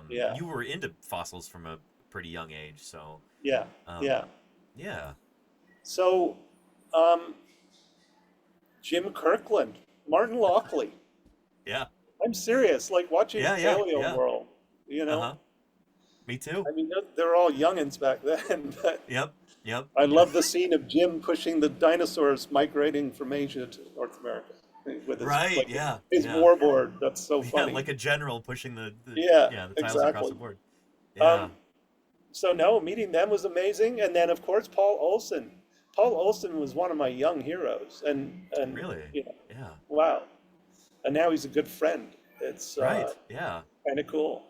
Yeah, You were into fossils from a pretty young age, so yeah, um, yeah. yeah, So, um, Jim Kirkland, Martin Lockley. yeah, I'm serious, like watching yeah, yeah, Paleo yeah. World, you Uh know? huh. Me too. I mean, they're all youngins back then, but Yep. Yep. I love the scene of Jim pushing the dinosaurs migrating from Asia to North America with his Right. Yeah. his Yeah. warboard. That's so Yeah. funny. Like a general pushing the Yeah, yeah the tiles across the exactly. board. Yeah. Um, so no, meeting them was amazing, and then of course Paul Olson. Paul Olson was one of my young heroes, and Really. you know, Yeah. wow. And now he's a good friend. It's Right. Yeah. kind of cool.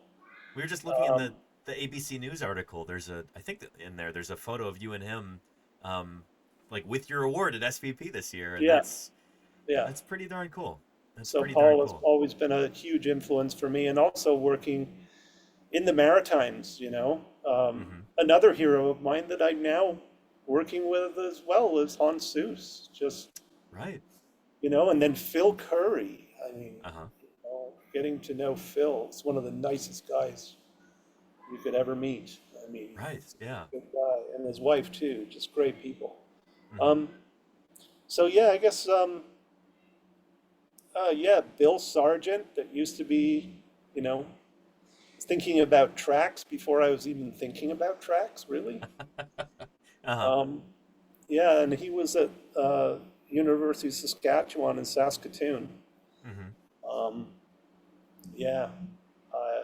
We were just looking in Um, the ABC News article. There's a I think that in there there's a photo of you and him, um, like with your award at SVP this year, and yeah, yeah. that's pretty darn cool. That's So pretty darn Paul has cool. always been a huge influence for me, and also working in the Maritimes. Mm-hmm. Another hero of mine that I'm now working with as well is Hans Seuss. Just Right. and then Phil Curry. I mean, Uh huh. getting to know Phil is one of the nicest guys you could ever meet. I mean, Right. Yeah. good guy, and his wife too. Just great people. Mm-hmm. Um, so yeah, I guess yeah, Bill Sargent that used to be, you know, thinking about tracks before I was even thinking about tracks, really. Uh huh. Um, yeah, and he was at University of Saskatchewan in Saskatoon. Mm-hmm. Um, yeah, uh,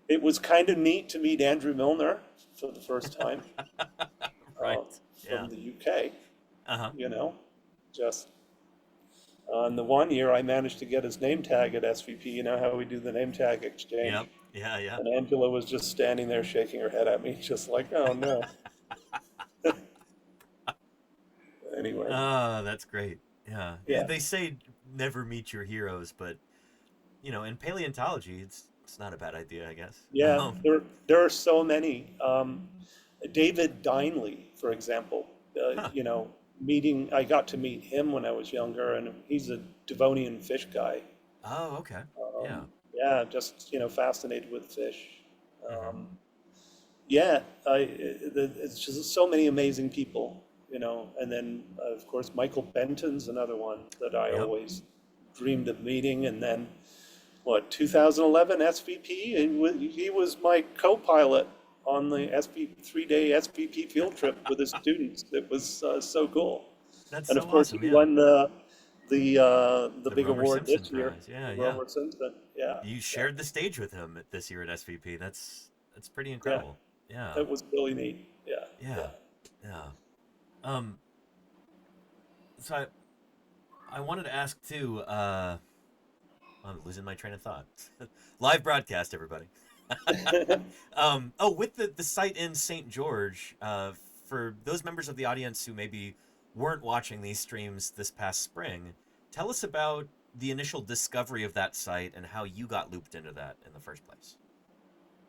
it was kind of neat to meet Andrew Milner for the first time Right. uh, Yeah. from the UK. Uh huh. Just on the one year I managed to get his name tag at SVP. You know how we do the name tag exchange. Yep. Yeah. Yeah. And Angela was just standing there shaking her head at me, just like, oh no. Anyway, Oh, that's great. Yeah. yeah. They say never meet your heroes, but in paleontology, it's not a bad idea, I guess. Yeah, there are so many. David Dineley, for example, Huh. I got to meet him when I was younger, and he's a Devonian fish guy. Oh, okay. Yeah. Yeah, just, fascinated with fish. Mm-hmm. Um, yeah, it's just so many amazing people, and then, of course, Michael Benton's another one that I Yep. always dreamed of meeting, and then, 2011 SVP, he was my co-pilot on the 3-day SVP field trip with his students. It was so cool. That's And so of course, awesome. he Yeah. won the The big Romer award Simpson this year, prize. Yeah. the Yeah. Romer Simpson. Yeah, You yeah, shared the stage with him this year at SVP. That's pretty yeah. incredible. Yeah. It was really neat. Yeah, Yeah. yeah. Yeah. Um. So I wanted to ask too. I'm losing my train of thought. Live broadcast, everybody. Oh, with the site in St. George, for those members of the audience who maybe weren't watching these streams this past spring, tell us about the initial discovery of that site and how you got looped into that in the first place.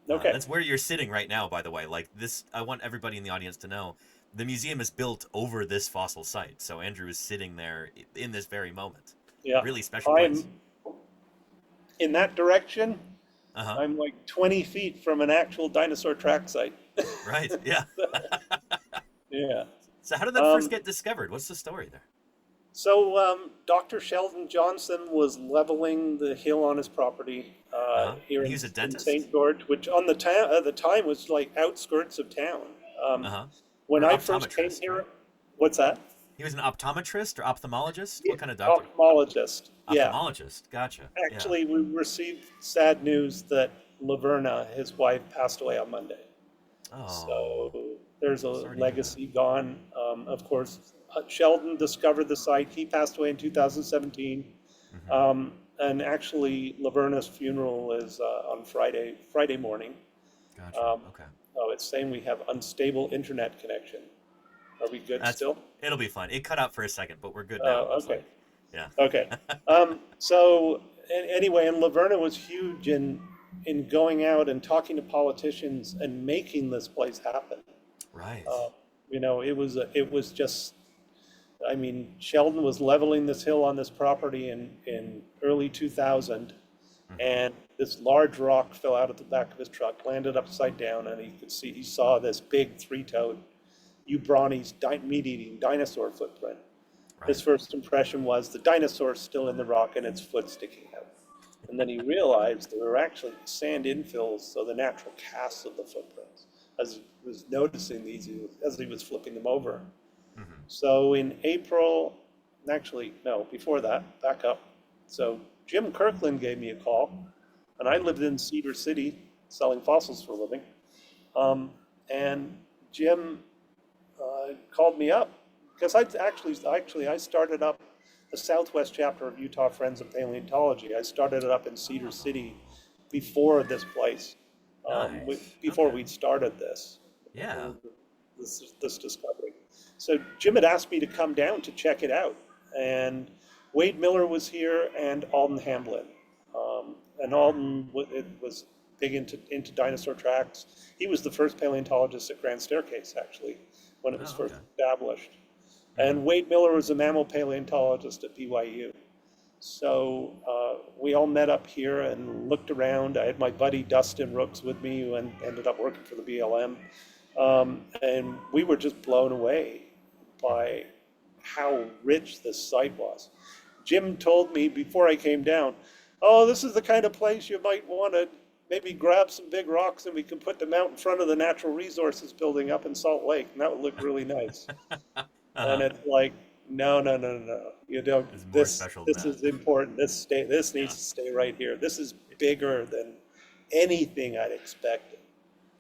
Okay. That's where you're sitting right now, by the way. Like this, I want everybody in the audience to know the museum is built over this fossil site. So Andrew is sitting there in this very moment. Yeah. Really special place. I'm in that direction. Uh huh. I'm like 20 feet from an actual dinosaur track site. Right. Yeah. Yeah. So how did that first Um, get discovered? What's the story there? so Dr. Sheldon Johnson was leveling the hill on his property Uh huh. here And he in, was a in dentist. St. George, which on the town at the time was like outskirts of town. Uh huh. When Or I first came optometrist, here, right? what's that? He was an optometrist or ophthalmologist. Yeah, What kind of doctor? ophthalmologist. Yeah. Ophthalmologist. Gotcha. Yeah. Actually, we received sad news that Laverna, his wife, passed away on Monday. Oh, So there's a sorry to hear that. legacy gone. Of course, Sheldon discovered the site. He passed away in 2017. Mm-hmm. And actually, Laverna's funeral is on Friday morning. Gotcha. Um, Okay. oh, it's saying we have unstable internet connection. Are we good That's still? it'll be fine. It cut out for a second, but we're good now. It looks Okay. like. Yeah. Okay. So anyway, and Laverna was huge in going out and talking to politicians and making this place happen. Right. It was just. I mean, Sheldon was leveling this hill on this property in early 2000, Mm-hmm. and this large rock fell out of the back of his truck, landed upside down, and he saw this big three-toed Eubrony's meat-eating dinosaur footprint. His Right. first impression was the dinosaur's still in the rock and its foot sticking out. And then he realized there were actually sand infills, so the natural casts of the footprints. as he was noticing these, as he was flipping them over. Mm-hmm. So in April, actually, no, before that, back up. So Jim Kirkland gave me a call, and I Mm-hmm. lived in Cedar City selling fossils for a living. Um, and Jim called me up because I started up the Southwest chapter of Utah Friends of Paleontology. I started it up in Cedar City before this place, Nice. before Okay. we'd started this, Yeah. this discovery. So Jim had asked me to come down to check it out, and Wade Miller was here and Alden Hamblin. And Alden it was big into dinosaur tracks. He was the first paleontologist at Grand Staircase, actually, when it was Oh, first okay. established. Mm-hmm. And Wade Miller was a mammal paleontologist at BYU. So we all met up here and looked around. I had my buddy Dustin Rooks with me, who ended up working for the BLM. And we were just blown away Mm-hmm. by how rich this site was. Jim told me before I came down, oh, this is the kind of place you might want to maybe grab some big rocks and we can put them out in front of the natural resources building up in Salt Lake, and that would look really nice. And Uh-huh. it's like, no, no, no, no, no. You don't. It's more This special than this that. is important. This needs Yeah. to stay right here. This is bigger than anything I'd expected.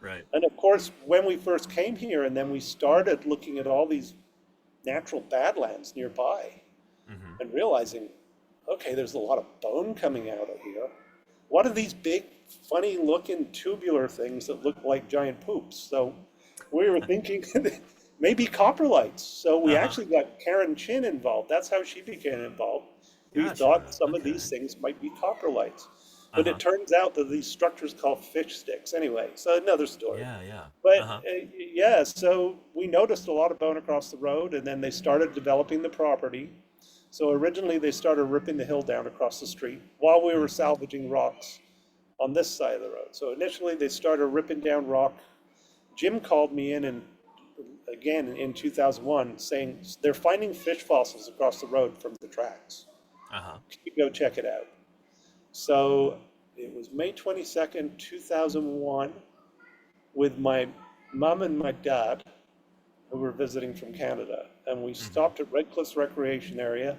Right. And of course, when we first came here, and then we started looking at all these natural badlands nearby, Mm-hmm. and realizing, okay, there's a lot of bone coming out of here. What are these big, funny-looking tubular things that look like giant poops? So we were thinking maybe coprolites. So we Uh-huh. actually got Karen Chin involved. That's how she became involved. We thought Gotcha. some of these Okay. things might be coprolites. But it Uh-huh. turns out that these structures called fish sticks. Anyway, so another story. Yeah, yeah. But Uh-huh. yeah, so we noticed a lot of bone across the road, and then they started developing the property. So originally they started ripping the hill down across the street while we were Mm-hmm. salvaging rocks on this side of the road. So initially they started ripping down rock. Jim called me in and again in 2001 saying they're finding fish fossils across the road from the tracks. Uh-huh. Can you go check it out? So it was May 22nd, 2001 with my mom and my dad who were visiting from Canada. And we Mm-hmm. stopped at Red Cliffs Recreation Area.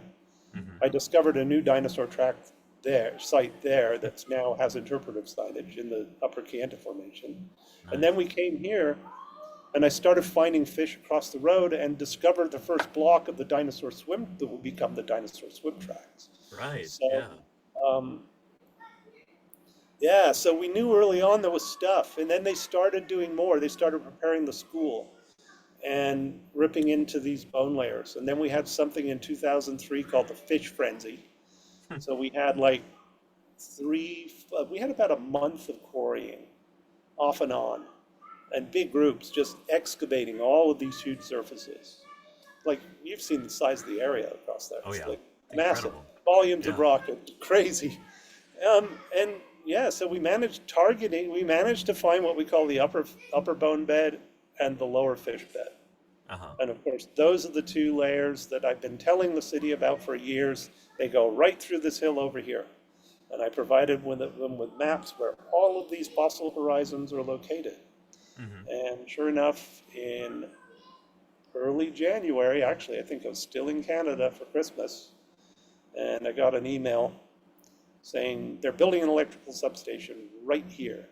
Mm-hmm. I discovered a new dinosaur track site there that's now has interpretive signage in the Upper Kayenta Formation. And then Nice. we came here and I started finding fish across the road and discovered the first block of the dinosaur swim that will become the dinosaur swim tracks. Right. So, Yeah. um, yeah, so we knew early on there was stuff. And then they started doing more. They started preparing the school and ripping into these bone layers. And then we had something in 2003 called the fish frenzy. So we had like we had about a month of quarrying off and on, and big groups just excavating all of these huge surfaces. Like you've seen the size of the area across there. Oh It's yeah. like massive Incredible. volumes of Yeah. rock, crazy. And yeah, so we managed to find what we call the upper bone bed and the lower fish bed. Uh-huh. And of course, those are the two layers that I've been telling the city about for years. They go right through this hill over here. And I provided them with maps where all of these fossil horizons are located. Mm-hmm. And sure enough, in early January, actually, I think I was still in Canada for Christmas, and I got an email saying they're building an electrical substation right here,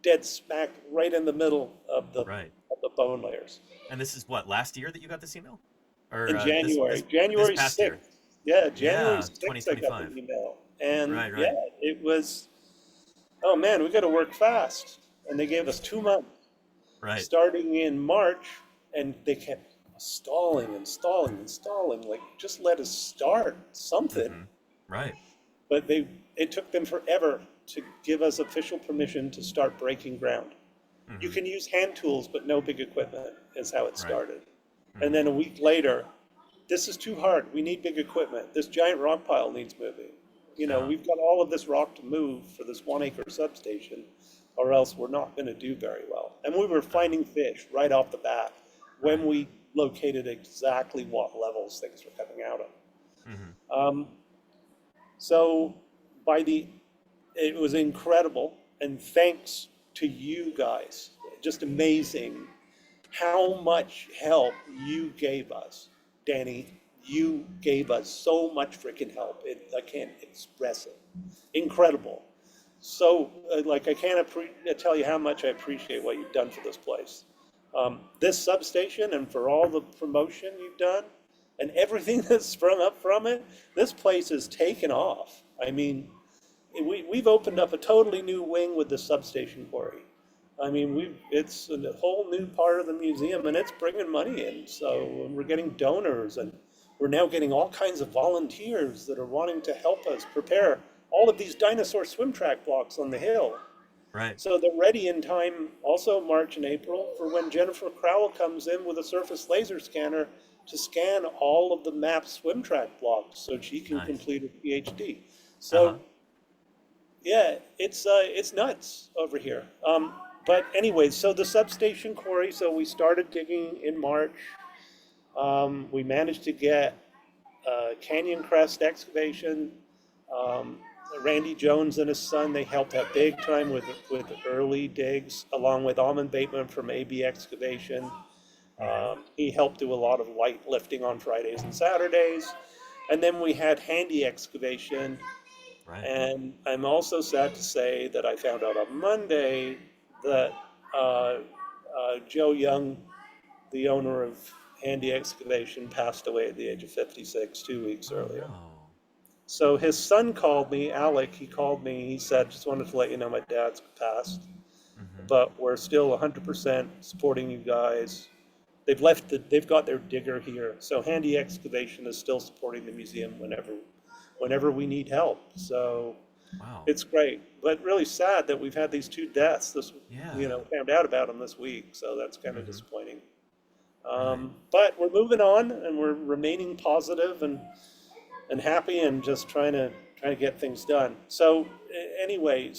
dead smack right in the middle Right. of the bone layers. And this is what, last year that you got this email? Or In this January, this this January past year? 6th. Yeah, January Yeah, 6th, I got the 2025. email. And Right, yeah, right. it was, oh man, we got to work fast. And they gave us 2 months Right. starting in March, and they kept stalling and stalling and stalling. Like, just let us start something. Mm-hmm. Right. But it took them forever to give us official permission to start breaking ground. You Mm-hmm. can use hand tools, but no big equipment, is how it Right. started. And Mm-hmm. then a week later, this is too hard. We need big equipment. This giant rock pile needs moving. Uh-huh. We've got all of this rock to move for this 1 acre substation, or else we're not going to do very well. And we were Uh-huh. finding fish right off the bat when Right. we located exactly what levels things were coming out of. Mm-hmm. Um, so it was incredible, and thanks to you guys, just amazing how much help you gave us, Danny. You gave us so much freaking help. I can't express it. Incredible. So, like, I can't tell you how much I appreciate what you've done for this place. This substation, and for all the promotion you've done and everything that's sprung up from it, this place has taken off. I mean, we've opened up a totally new wing with the substation quarry. I mean, it's a whole new part of the museum, and it's bringing money in. So we're getting donors, and we're now getting all kinds of volunteers that are wanting to help us prepare all of these dinosaur swim track blocks on the hill. Right. So they're ready in time, also March and April, for when Jennifer Crowell comes in with a surface laser scanner to scan all of the mapped swim track blocks so she can Nice. complete her PhD. Uh-huh. So yeah, it's nuts over here. But anyway, so the substation quarry. So we started digging in March. We managed to get Canyon Crest excavation. Um, Randy Jones and his son, they helped out big time with early digs, along with Almond Bateman from AB Excavation. He helped do a lot of light lifting on Fridays and Saturdays. And then we had Handy Excavation. Right. And I'm also sad to say that I found out on Monday that Joe Young, the owner of Handy Excavation, passed away at the age of 56, 2 weeks Oh earlier. no. So his son called me, Alec, he called me, he said, just wanted to let you know my dad's passed, Mm-hmm. but we're still 100% supporting you guys. They've got their digger here. So Handy Excavation is still supporting the museum whenever we need help. So Wow. it's great, but really sad that we've had these two deaths Yeah. found out about them this week. So that's kind of Mm-hmm. disappointing. Right. But we're moving on, and we're remaining positive and happy, and just trying to get things done. So anyway,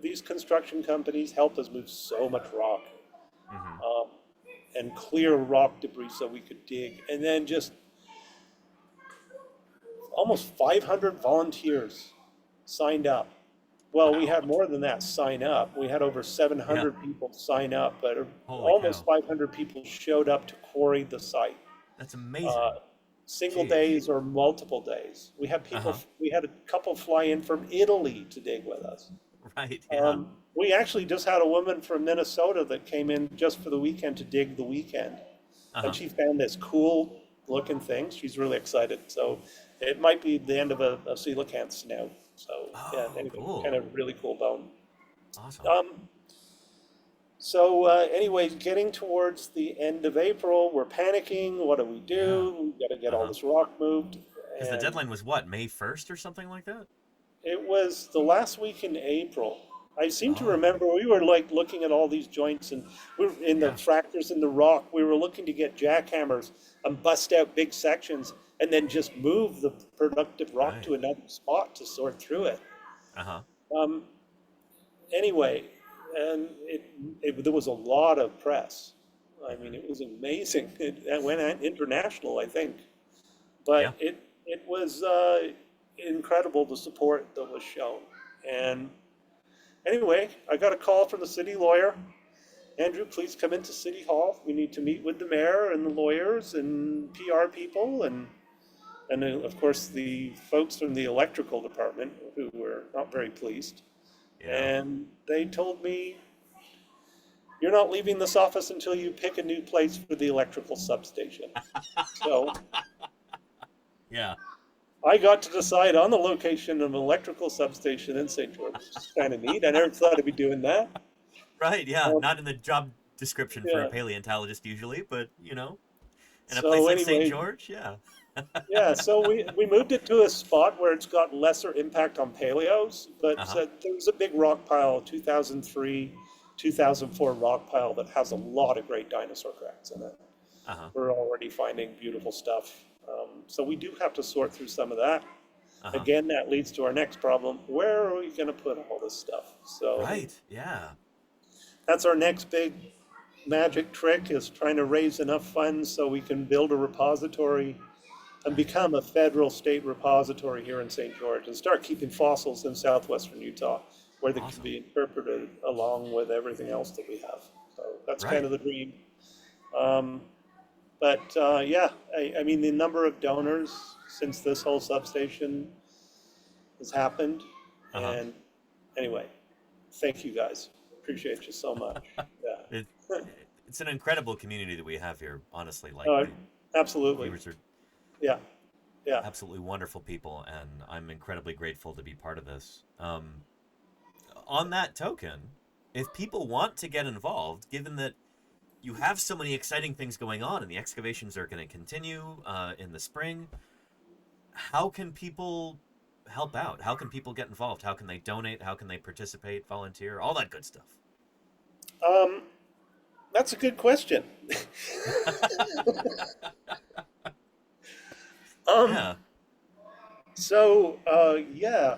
these construction companies helped us move so much rock, Mm-hmm. um, and clear rock debris so we could dig, and then just almost 500 volunteers signed up. Well, we Wow. had more than that sign up. We had over Yeah. 700 people sign up, but Holy almost cow. 500 people showed up to quarry the site. That's Uh, amazing. Single Jeez. days or multiple days. Uh-huh. We had a couple fly in from Italy to dig with us. Right. Yeah. We actually just had a woman from Minnesota that came in just for the weekend to dig the weekend. And Uh-huh. she found this cool looking thing. She's really excited. So it might be the end of a coelacanth snout. So yeah, Oh, anyway, cool. kind of really cool bone. Awesome. So anyway, getting towards the end of April, we're panicking. What do we Yeah. do? We got to get all Uh-huh. this rock moved. Because the And deadline was what, May 1st or something like that? it was the last week in April. I seem to Oh, remember we were like looking at all these joints, and we were in the yeah. fractures in the rock. We were looking to get jackhammers and bust out big sections and then just move the productive rock Right. to another spot to sort through it. Uh-huh. Um, anyway, and there was a lot of press. I mean, Mm-hmm. it was amazing. It went international, I think. Yeah. But it was incredible, the support that was shown. And anyway, I got a call from the city lawyer. Andrew, please come into City Hall. We need to meet with the mayor and the lawyers and PR people, and then, of course, the folks from the electrical department, who were not very pleased. Yeah. And they told me, you're not leaving this office until you pick a new place for the electrical substation. So Yeah. I got to decide on the location of an electrical substation in St. George, which is kind of neat. I never thought I'd be doing that. Right. Yeah. Um, Not in the job description for a yeah. paleontologist usually, but in a place So like St. anyway, George, yeah. yeah. So we moved it to a spot where it's got lesser impact on paleos, but Uh-huh. there was a big rock pile, 2003, 2004 rock pile that has a lot of great dinosaur cracks in it. Uh-huh. We're already finding beautiful stuff. So we do have to sort through some of that. Uh-huh. Again, that leads to our next problem. Where are we going to put all this stuff? So Right. Yeah. that's our next big magic trick, is trying to raise enough funds so we can build a repository and Right. become a federal state repository here in St. George and start keeping fossils in southwestern Utah where they can Awesome. be interpreted along with everything else that we have. that's kind Right. of the dream. Um, but yeah, I mean, the number of donors since this whole substation has happened. Uh-huh. And anyway, thank you guys. Appreciate you so much. It, Yeah. it's an incredible community that we have here, honestly. Like uh, the Absolutely. viewers are Yeah. Yeah. absolutely wonderful people, and I'm incredibly grateful to be part of this. On that token, if people want to get involved, given that you have so many exciting things going on and the excavations are going to continue in the spring, how can people help out? How can people get involved? How can they donate? How can they participate, volunteer, all that good stuff? Um, that's a good question. um, Yeah. so yeah,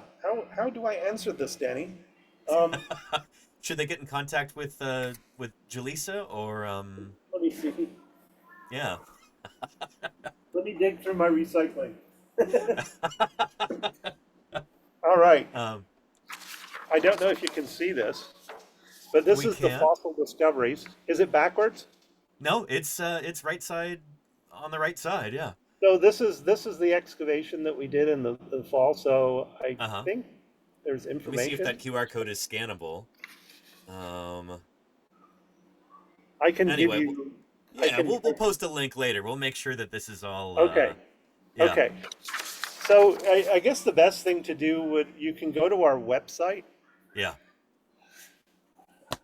how do I answer this, Danny? Um, Should they get in contact with Jaleesa or Let me see. yeah. Let me dig through my recycling. All right. um, I don't know if you can see this, but this we is the can. fossil discoveries. Is it backwards? No, it's right side on the right side. Yeah. So this is the excavation that we did in the fall. So I Uh huh. think there's Let me see if that information. QR code is scannable. Um. I can give Anyway, you. I yeah, can. we'll post a link later. We'll make sure that this is all. Okay. Yeah. Okay. So I guess the best thing to do would you can go to our website. Yeah.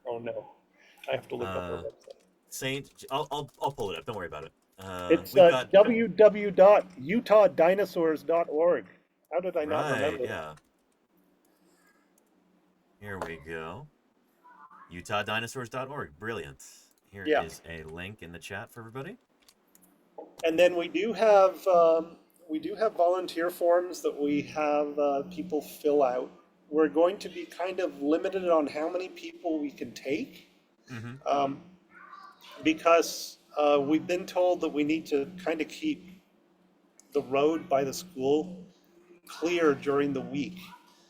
Oh no, I have to look up our Uh, website. Saint. I'll pull it up. Don't worry about it. It's We've got www.utah.dinosaurs.org. How did I not right. remember that? Yeah. Here we go. UtahDinosaurs.org. Brilliant. Here Yeah. is a link in the chat for everybody. And then we do have volunteer forms that we have people fill out. We're going to be kind of limited on how many people we can take Mm-hmm. um, because we've been told that we need to kind of keep the road by the school clear during the week.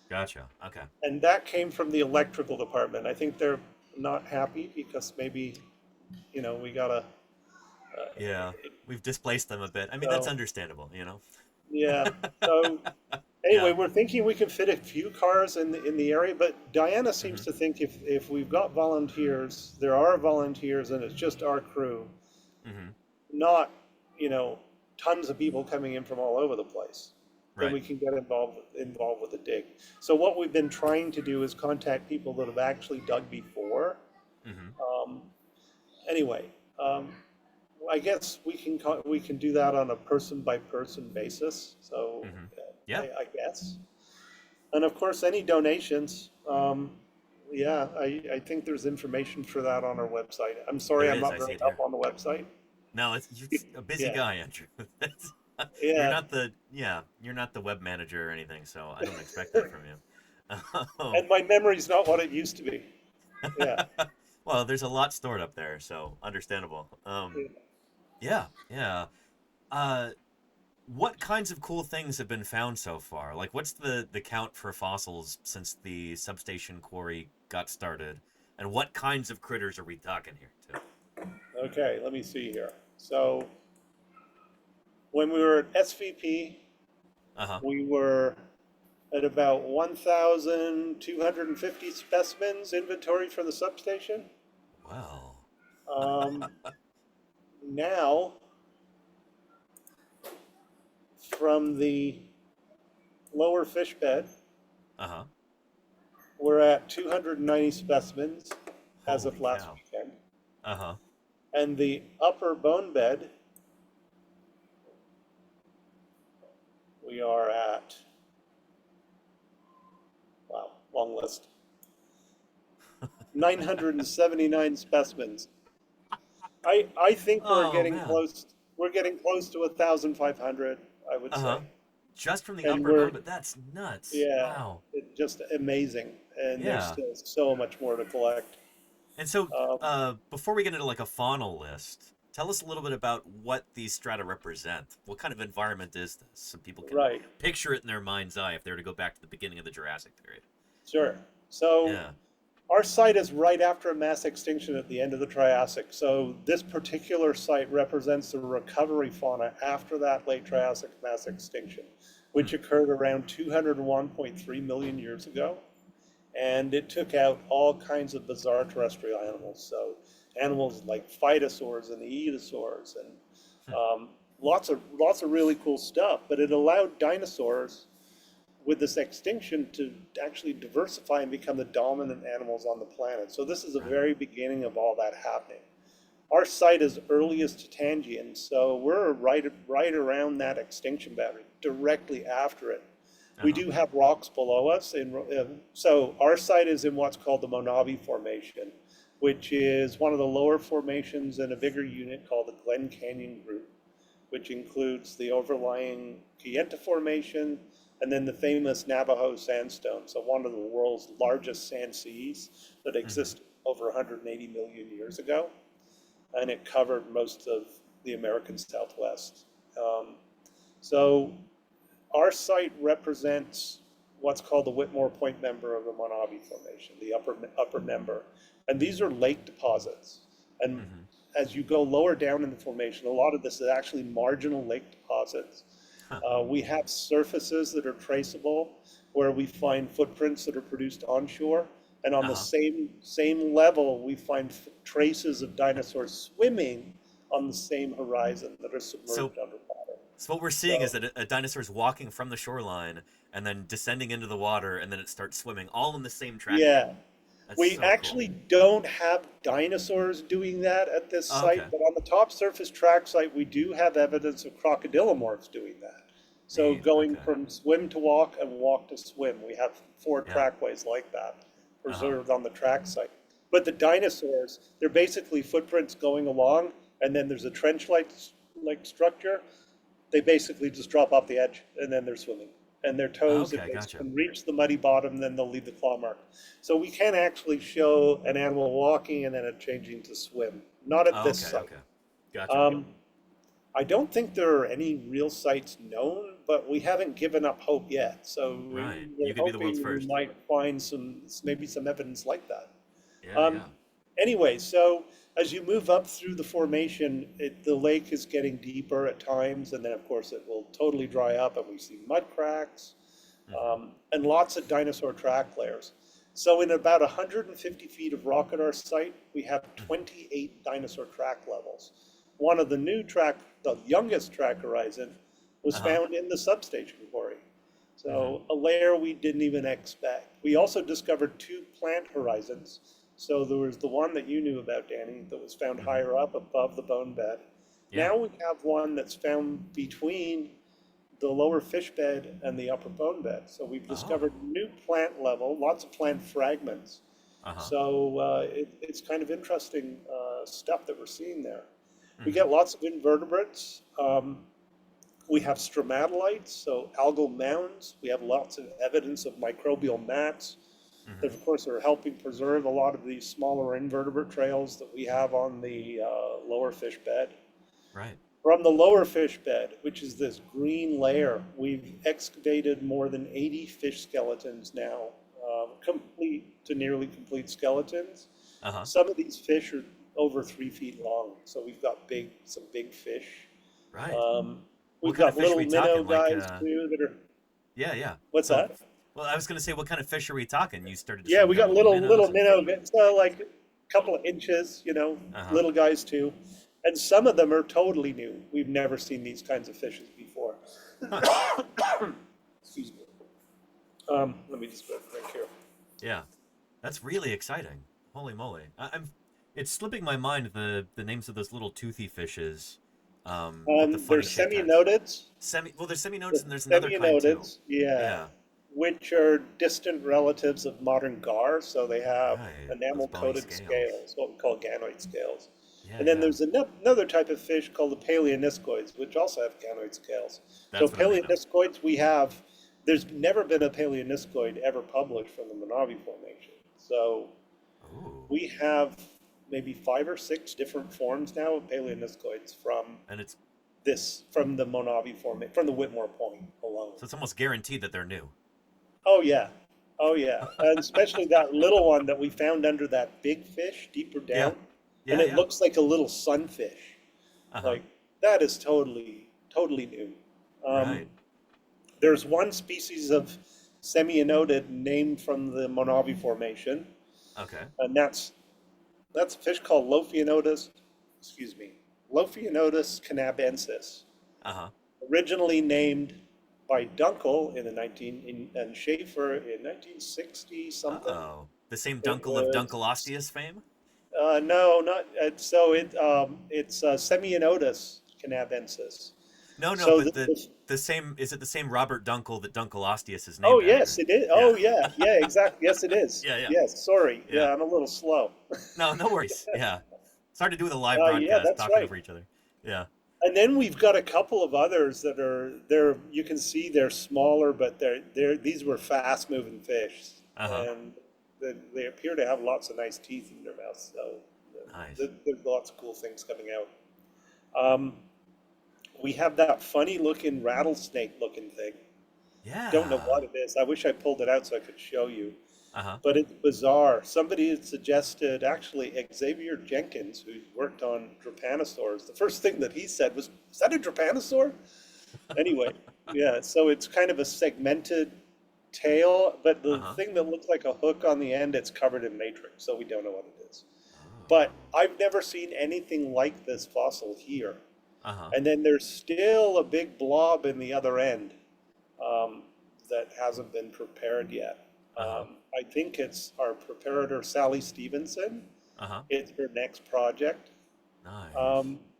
Gotcha. Okay. And that came from the electrical department. I think they're not happy because maybe, we gotta, Yeah. We've displaced them a bit. I mean, that's so, understandable. yeah. So anyway, Yeah. we're thinking we can fit a few cars in the area, but Diana seems Mm-hmm. to think if we've got volunteers, there are volunteers, and it's just our crew, Mm-hmm. not tons of people coming in from all over the place, then Right. we can get involved with the dig. So what we've been trying to do is contact people that have actually dug before. Mm-hmm. Um, anyway, I guess we can do that on a person by person basis. So Mm-hmm. Yeah. I guess. And of course, any donations, yeah, I think there's information for that on our website. I'm sorry, There I'm is. not I see very it up here. on the website. No, you're a busy Yeah, guy, Andrew. You're yeah. not the you're not the web manager or anything, so I don't expect that from you. And my memory's not what it used to be. Yeah. Well, there's a lot stored up there, so understandable. Yeah, yeah. Uh, what kinds of cool things have been found so far? Like, what's the count for fossils since the substation quarry got started, and what kinds of critters are we talking here too? Okay, let me see here. So when we were at SVP, Uh huh. we were at about 1,250 specimens inventory from the substation. Well. Um, Now, from the lower fish bed, Uh huh. we're at 290 specimens as Holy of last cow. weekend. Uh huh. And the upper bone bed, we are at, wow, long list, 979 specimens. I think Oh man. we're getting close to 1,500, I would Uh say. huh. Just from the And upper bone, we're, but that's nuts. yeah, Wow. just amazing. And there's Yeah. still so much more to collect. And so, Um, before we get into like a faunal list, tell us a little bit about what these strata represent. What kind of environment is this, so people can right, picture it in their mind's eye if they were to go back to the beginning of the Jurassic period? sure. So Yeah. Our site is right after a mass extinction at the end of the Triassic. So this particular site represents the recovery fauna after that late Triassic mass extinction, which Hmm. occurred around 201.3 million years ago. And it took out all kinds of bizarre terrestrial animals. So animals like phytosaurs and eosaurs and Hmm. lots of really cool stuff. But it allowed dinosaurs with this extinction to actually diversify and become the dominant animals on the planet. So this is the Right. very beginning of all that happening. Our site is earliest Titanian, so we're right around that extinction boundary, directly after it. We Uh-huh. do have rocks below us, so our site is in what's called the Monavi Formation, which is one of the lower formations in a bigger unit called the Glen Canyon Group, which includes the overlying Kayenta Formation and then the famous Navajo sandstone. So one of the world's largest sand seas that Hmm. existed over 180 million years ago, and it covered most of the American Southwest. Um, so our site represents what's called the Whitmore Point member of the Monavi Formation, the upper member, and these are lake deposits. And Hmm. as you go lower down in the formation, a lot of this is actually marginal lake deposits. Huh. We have surfaces that are traceable, where we find footprints that are produced onshore, and on the Uh-huh. same level, we find traces of dinosaurs swimming on the same horizon that are So submerged underwater. So what we're seeing is So that a dinosaur is walking from the shoreline and then descending into the water, and then it starts swimming, all in the same track line. yeah, That's we so cool. actually don't have dinosaurs doing that at this Oh, site, okay. but on the top surface track site, we do have evidence of crocodilomorphs doing that. So Neat. going Okay. from swim to walk and walk to swim, we have 4 Yeah. trackways like that Uh-huh. preserved on the track site. But the dinosaurs, they're basically footprints going along, and then there's a trench-like structure. They basically just drop off the edge, and then they're swimming. And their toes, if Okay, they gotcha. can reach the muddy bottom, then they'll leave the claw mark. So we can actually show an animal walking and then it changing to swim. Not at this Okay, site. okay. Gotcha. Um, I don't think there are any real sites known, but we haven't given up hope yet. So Right. we're You could be the world's hoping we first. might find maybe some evidence like that. Yeah, Um, yeah. anyway, so as you move up through the formation, the lake is getting deeper at times, and then of course it will totally dry up, and we see mud cracks Hmm. and lots of dinosaur track layers. So in about 150 feet of rock at our site, we have Hmm. 28 dinosaur track levels. One of the youngest track horizon, was Uh-huh. found in the substation quarry. Hmm. So a layer we didn't even expect. We also discovered 2 plant horizons. So there was the one that you knew about, Danny, that was found Hmm. higher up above the bone bed. Yeah. Now we have one that's found between the lower fish bed and the upper bone bed. So we've discovered Oh. new plant level, lots of plant fragments. Uh-huh. So it's kind of interesting stuff that we're seeing there. We Hmm. get lots of invertebrates. We have stromatolites, so algal mounds. We have lots of evidence of microbial mats that, Hmm. of course, are helping preserve a lot of these smaller invertebrate trails that we have on the lower fish bed. Right. From the lower fish bed, which is this green layer, we've excavated more than 80 fish skeletons now, complete to nearly complete skeletons. Uh-huh. Some of these fish are over 3 feet long, so we've got some big fish. Right. Um, What we've kind of got fish are little we minnow talking? Like, guys too that are. yeah, yeah. What's So, that? well, I was gonna say, what kind of fish are we talking? You started to say Yeah, you we got got little little minnows and. minnow, so like a couple of inches, Uh-huh. little guys too, and some of them are totally new. We've never seen these kinds of fishes before. Huh. Excuse me. Let me just go drink here. Yeah. That's really exciting. Holy moly. I'm it's slipping my mind the names of those little toothy fishes with the funny There's Kit Kats. seminotids. Well, there's seminodes The and there's another kind too. seminotids, yeah, Yeah. which are distant relatives of modern gar, so they have Right. Those bony enamel-coated scales. scales, what we call ganoid scales. Yeah, And then yeah. there's another type of fish called the paleoniscoids, which also have ganoid scales. So That's what I'm thinking of. there's never been a paleoniscoid ever published from the Mojave Formation. So Ooh. we have maybe 5 or 6 different forms now of paleoniscoids And it's from the Mojave Formation, from the Whitmore Point alone. so it's almost guaranteed that they're new. Oh yeah, Oh yeah, and especially that little one that we found under that big fish deeper Yeah. down, and Yeah, it yeah. looks like a little sunfish. Uh-huh. Like that is totally new. Um, Right. there's one species of semianodid named from the Monavi Formation, Okay. and that's a fish called Lophianodus, excuse me, Lophianodus canabensis, Uh-huh. originally named by Dunkel in the 19 and Schaefer in 1960 something. Oh. The same It Dunkel of was Dunkleosteus fame? no, not it's Semianodus canabensis. No, no, So but the same is it the same Robert Dunkel that Dunkleosteus is oh named yes, after? it is. Yeah. Oh yeah, exactly. Yes, it is. Yeah, yeah. Yes, sorry. Yeah. Yeah, I'm a little slow. No, no worries. Yeah. It's hard to do with a live Yeah, broadcast that's talking right. over each other. Yeah. And then we've got a couple of others that are there. You can see they're smaller, but they're these were fast moving fish, Uh-huh. and they appear to have lots of nice teeth in their mouths. So Nice. there's lots of cool things coming out. Um, we have that funny looking rattlesnake looking thing. Don't know Yeah. what it is. I wish I pulled it out so I could show you. Uh-huh. But it's bizarre. Somebody had suggested, actually, Xavier Jenkins, who worked on trypanosaurs, the first thing that he said was, "Is that a trypanosaur?" Anyway, yeah, so it's kind of a segmented tail, but the Uh-huh. thing that looks like a hook on the end, it's covered in matrix, so we don't know what it is. Oh. But I've never seen anything like this fossil here. Uh-huh. And then there's still a big blob in the other end um, that hasn't been prepared yet. Uh-huh. I think it's our preparator, Sally Stevenson. Uh-huh. It's her next project. Nice.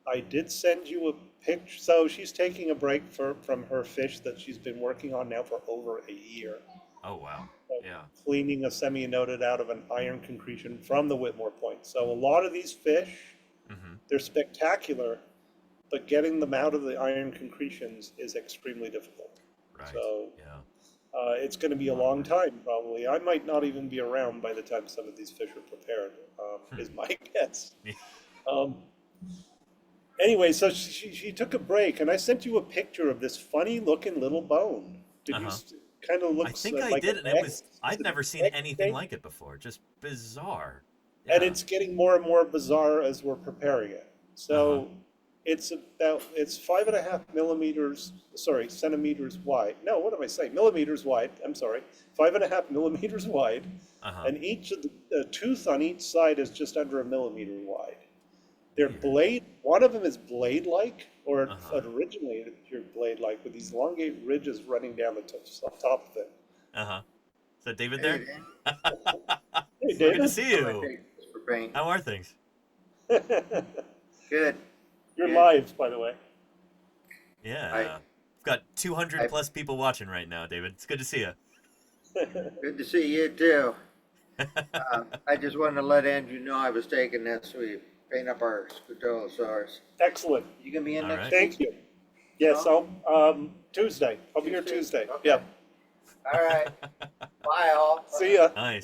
I did send you a picture. So she's taking a break from her fish that she's been working on now for over a year. Oh, wow. Yeah. Cleaning a semi-noded out of an iron concretion from the Whitmore Point. So a lot of these fish, Mm-hmm. they're spectacular, but getting them out of the iron concretions is extremely difficult. Right. So Yeah. it's going to be a long time, probably. I might not even be around by the time some of these fish are prepared, Hmm. is my guess. Um, anyway, so she took a break, and I sent you a picture of this funny looking little bone. Did you Uh-huh. kind of I looks think I like did, an and it egg? was It's I'd an never seen egg anything shape, like it before. Just bizarre. and Yeah. it's getting more and more bizarre as we're preparing it. Uh-huh. So it's 5.5 millimeters, sorry, centimeters wide. No, what am I saying? Millimeters wide. I'm sorry, 5.5 millimeters wide, Uh-huh. and each of the tooth on each side is just under a millimeter wide. They're Weird. blade. One of them is blade-like, or Uh-huh. originally it appeared blade-like with these elongate ridges running down the top of it. Uh-huh. Is that David Hey, there? Dan. Hey, Well, good to David. see How am I you. taking this for paint? How are things? Good. You're Good. live, by the way. Yeah. We've got 200 I plus people watching right now, David. It's good to see you. good to see you too. I just wanted to let Andrew know I was taking this. We paint up our Scutellosaurus. Excellent. You gonna be in All next right. Thank week? you. Yes, No? I'll Tuesday. I'll be here Tuesday? Tuesday. Okay. Yeah. All right. Bye all. See ya. Nice.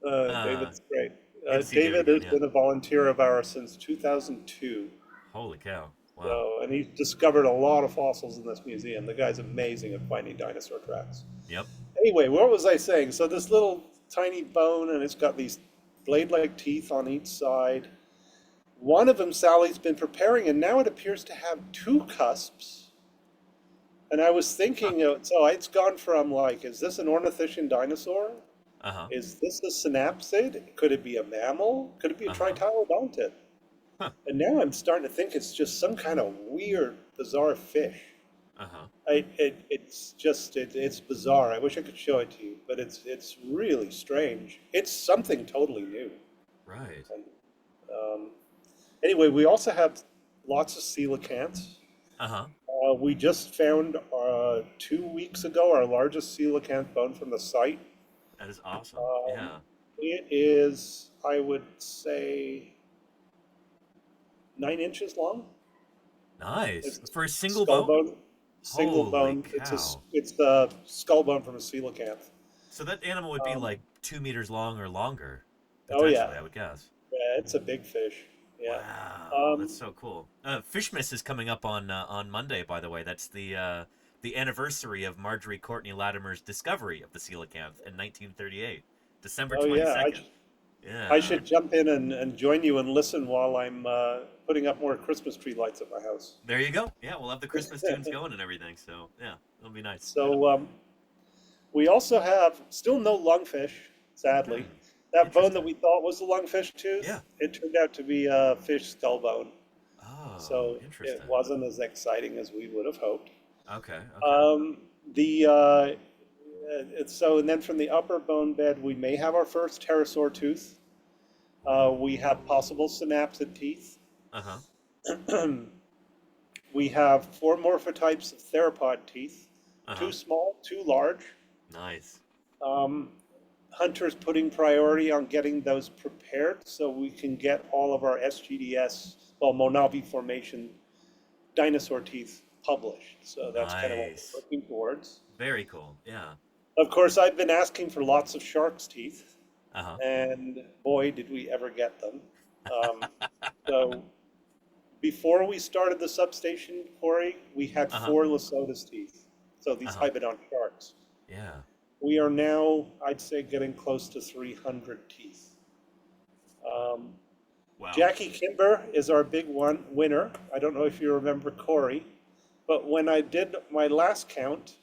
David's great. Good to see David David again, has yeah. been a volunteer of ours since 2002. Holy cow. Wow. So, and he's discovered a lot of fossils in this museum. The guy's amazing at finding dinosaur tracks. Yep. Anyway, what was I saying? So this little tiny bone, and it's got these blade-like teeth on each side. One of them, Sally's been preparing, and now it appears to have two cusps. And I was Huh. thinking, so it's gone from like, is this an ornithischian dinosaur? Uh-huh. Is this a synapsid? Could it be a mammal? Could it be a Uh-huh. tritylodontid? Huh. And now I'm starting to think it's just some kind of weird, bizarre fish. Uh-huh. It's bizarre. I wish I could show it to you, but it's really strange. It's something totally new. Right. And, um, anyway, we also have lots of coelacanths. Uh-huh. We just found 2 weeks ago our largest coelacanth bone from the site. That is awesome. Um, Yeah. it is, I would say, 9 inches long. Nice. It's For a single skull bone? bone. Single Holy bone. cow. It's the skull bone from a coelacanth. So that animal would be Um, like 2 meters long or longer, oh potentially, yeah, I would guess. yeah, it's a big fish. Yeah. Wow, that's Um, so cool. Fishmas is coming up on Monday, by the way. That's the the anniversary of Marjorie Courtney Latimer's discovery of the coelacanth in 1938, December Oh yeah, 22nd. I Yeah. should jump in and join you and listen while I'm putting up more Christmas tree lights at my house. There you go. Yeah, we'll have the Christmas tunes going and everything. So yeah, it'll be nice. So we also have still no lungfish, sadly. Hmm. That bone that Interesting. we thought was the lungfish tooth, Yeah. it turned out to be a fish skull bone. Oh, So it interesting. wasn't as exciting as we would have hoped. Okay. Okay. Um, the so and then from the upper bone bed, we may have our first pterosaur tooth. We have possible synapsid teeth. Uh huh. We have four morphotypes of theropod teeth, Uh two huh. small, two large. Nice. Um, Hunter's putting priority on getting those prepared so we can get all of our SGDS, well, Monavi formation dinosaur teeth published. So that's kind of what we're Nice. looking towards. Very cool. Yeah. Of course, I've been asking for lots of shark's teeth, Uh huh. and boy, did we ever get them. Um, so before we started the substation, Corey, we had Uh huh. four Lesotus teeth. So Uh these huh. hybidon sharks. Yeah. We are now, I'd say, getting close to 300 teeth. Um, Wow. Jackie Kimber is our big winner. I don't know if you remember Corey, but when I did my last count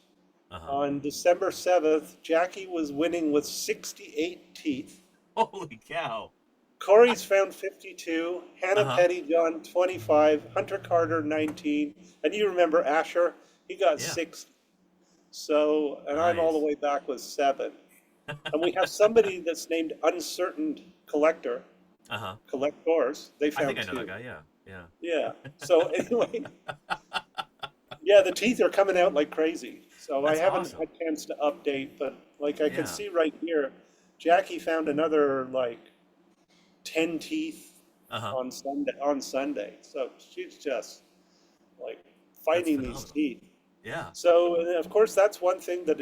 Uh huh. on December 7th, Jackie was winning with 68 teeth. Holy cow. Corey's found 52, Uh Hannah huh. Pettyjohn 25, Hunter Carter 19, and you remember Asher, he got Yeah. 6. So, and I'm all the Nice. way back with 7. And we have somebody that's named Uncertain Collector, Uh huh. collectors. They I think found I know that 2. guy. Yeah. Yeah. Yeah. So anyway, yeah, the teeth are coming out like crazy. So I That's haven't awesome. had a chance to update, but like I can Yeah. see right here, Jackie found another like 10 teeth Uh huh. on Sunday. So she's just like That's finding these phenomenal. teeth. Yeah. So and of course that's one thing that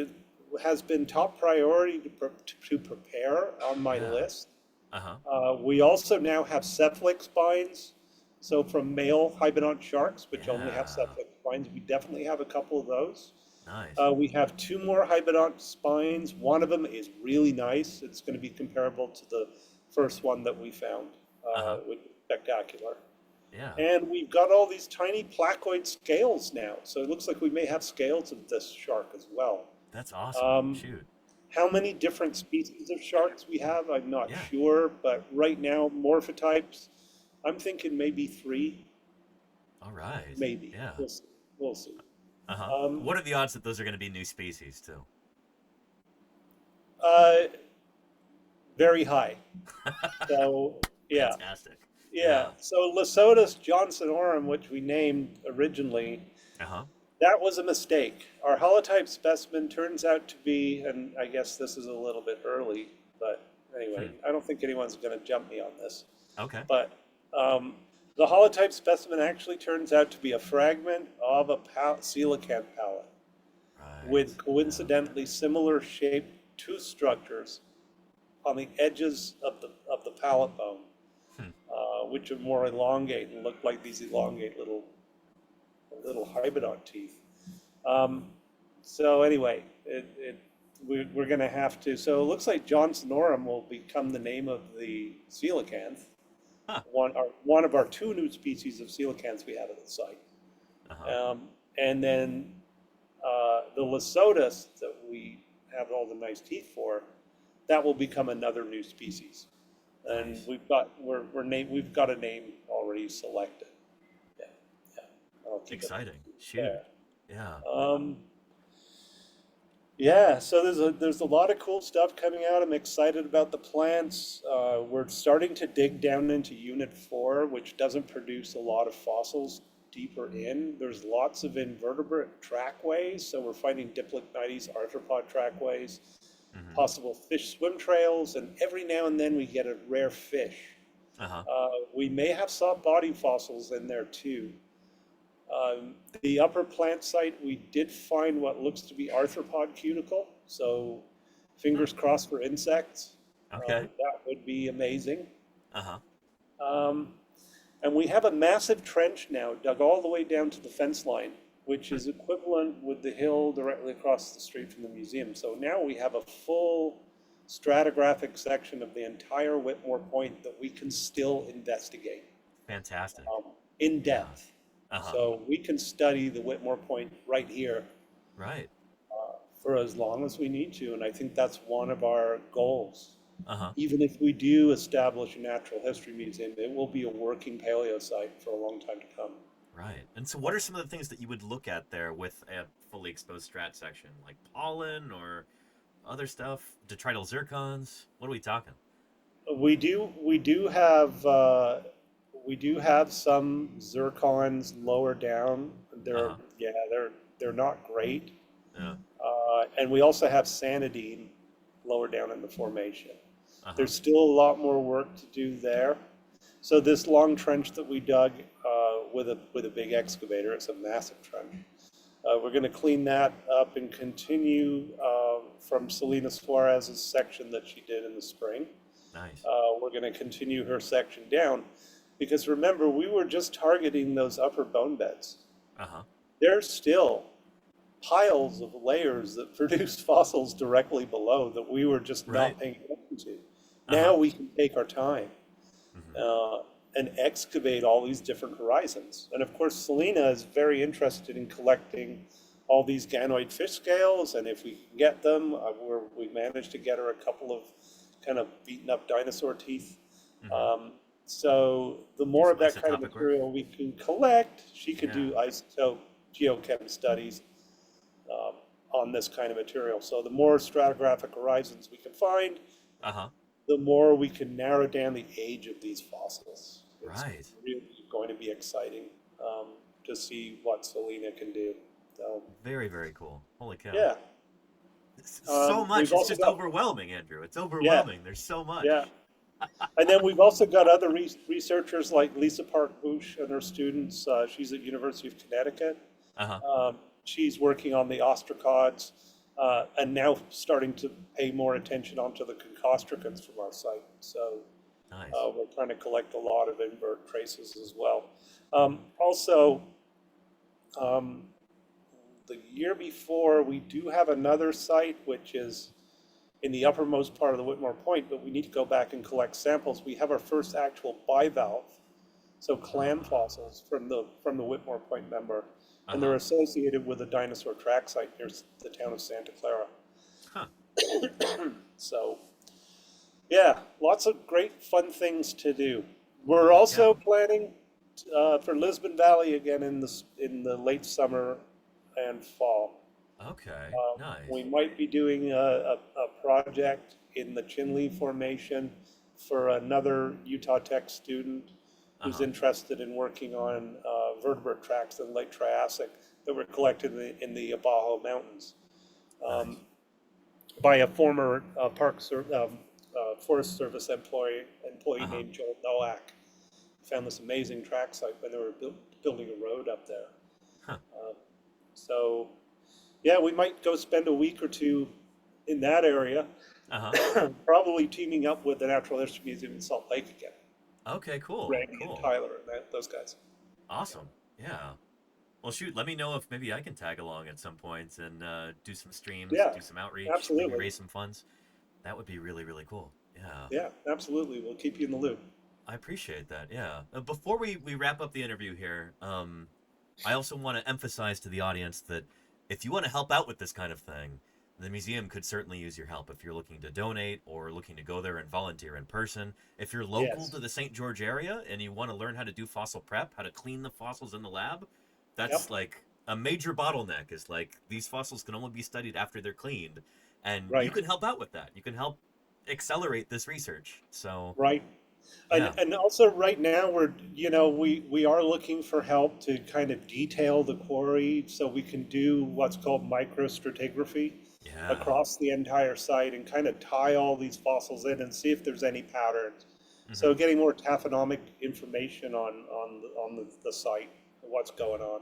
has been top priority to prepare on my Yeah. list. Uh huh. We also now have cephalic spines. So from male hibernant sharks, which only have Yeah. cephalic spines, we definitely have a couple of those. Nice. We have 2 more hibernant spines. One of them is really nice. It's going to be comparable to the first one that we found, Uh huh. which is spectacular. Yeah. And we've got all these tiny placoid scales now. So it looks like we may have scales of this shark as well. That's awesome. Um, Shoot. how many different species of sharks we have, I'm not Yeah. sure, but right now, morphotypes, I'm thinking maybe 3, All right. maybe. Yeah. We'll see. We'll see. Uh huh. Um, What are the odds that those are going to be new species too? uh, very high. So, yeah, Fantastic. yeah. So Lesotus johnsonorum, which we named originally, Uh huh. that was a mistake. Our holotype specimen turns out to be, and I guess this is a little bit early, but anyway, I don't think anyone's going to jump me on this. Okay. But the holotype specimen actually turns out to be a fragment of a coelacanth palate Right. with coincidentally similar shaped tooth structures on the edges of the palate bone, Hmm. which are more elongate and look like these elongate little hybridon teeth. So anyway, we're going to have to. So it looks like johnsonorum will become the name of the coelacanth. Huh. One of our 2 new species of coelacanths we have at the site. Uh-huh. And then the Lesotus that we have all the nice teeth for, that will become another new species. And Nice. we've got a name already selected. Yeah, yeah. I'll keep it Exciting. Shoot. there. Yeah. Yeah, so there's a lot of cool stuff coming out. I'm excited about the plants. We're starting to dig down into Unit 4, which doesn't produce a lot of fossils deeper in. There's lots of invertebrate trackways, so we're finding Diplocnides arthropod trackways, Mm-hmm. possible fish swim trails, and every now and then we get a rare fish. Uh-huh. We may have soft body fossils in there too. The upper plant site, we did find what looks to be arthropod cuticle, so fingers crossed for insects. Okay. That would be amazing. Uh-huh. And we have a massive trench now dug all the way down to the fence line which is equivalent with the hill directly across the street from the museum. So now we have a full stratigraphic section of the entire Whitmore Point that we can still investigate Fantastic. in Yeah. depth. Uh-huh. So we can study the Whitmore Point right here Right. for as long as we need to, and I think that's one of our goals. Uh-huh. Even if we do establish a natural history museum, it will be a working paleo site for a long time to come. Right. And so what are some of the things that you would look at there with a fully exposed strat section? Like pollen or other stuff? Detrital zircons? What are we talking? We do have some zircons lower down. They're Uh-huh. yeah, they're not great, Yeah. and we also have sanidine lower down in the formation. Uh-huh. There's still a lot more work to do there. So this long trench that we dug with a big excavator, it's a massive trench. We're going to clean that up and continue from Selena Suarez's section that she did in the spring. Nice. We're going to continue her section down because remember, we were just targeting those upper bone beds. Uh-huh. There's still piles of layers that produce fossils directly below that we were just Right. not paying attention to. Uh-huh. Now we can take our time Mhm. and excavate all these different horizons. And of course, Selena is very interested in collecting all these ganoid fish scales, and if we can get them, we managed to get her a couple of kind of beaten up dinosaur teeth. Mhm. So the more of some that kind of isotopic work. material we can collect, she could do Yeah. isotope geochem studies on this kind of material. So the more stratigraphic horizons we can find, Uh-huh. the more we can narrow down the age of these fossils. It's Right. really going to be exciting to see what Selena can do. So, Very, very cool. Holy cow. yeah, So much. we've It's also just got overwhelming, Andrew. It's overwhelming. There's so much. yeah, and then we've also got other researchers like Lisa Park-Bush and her students. She's at University of Connecticut. Uh-huh. She's working on the ostracods and now starting to pay more attention onto the concostricans from our site. So Nice. we're trying to collect a lot of invert traces as well. Also, the year before, we do have another site which is in the uppermost part of the Whitmore Point, but we need to go back and collect samples. We have our first actual bivalve, so clam fossils from the Whitmore Point member, and they're Uh-huh. associated with a dinosaur track site near the town of Santa Clara. Huh. So, yeah, lots of great fun things to do. We're also planning for Lisbon Valley again in the late summer and fall. Okay. Nice. We might be doing a project in the Chinle Formation for another Utah Tech student who's Uh-huh. interested in working on vertebrate tracks in late Triassic that were collected in the Abajo Mountains Nice. by a former Forest Service employee Uh-huh. named Joel Nowak. Found this amazing track site when they were building a road up there. Huh. So, yeah, we might go spend a week or two in that area, Uh-huh. probably teaming up with the Natural History Museum in Salt Lake again. Okay, cool. Randy Cool. and Tyler and those guys. Awesome. Yeah. Well, shoot, let me know if maybe I can tag along at some point and do some streams, Yeah, do some outreach, absolutely. maybe raise some funds. That would be really, really cool. Yeah. Yeah, absolutely. We'll keep you in the loop. I appreciate that. Yeah. Before we wrap up the interview here, I also want to emphasize to the audience that if you want to help out with this kind of thing, the museum could certainly use your help if you're looking to donate or looking to go there and volunteer in person. If you're local Yes. to the St. George area and you want to learn how to do fossil prep, how to clean the fossils in the lab, that's Yep. like a major bottleneck is like these fossils can only be studied after they're cleaned. And you Right. can help out with that. You can help accelerate this research. So, Right. yeah. And also right now we are looking for help to kind of detail the quarry so we can do what's called microstratigraphy Yeah. across the entire site and kind of tie all these fossils in and see if there's any patterns. Mm-hmm. So getting more taphonomic information on the site, what's going on.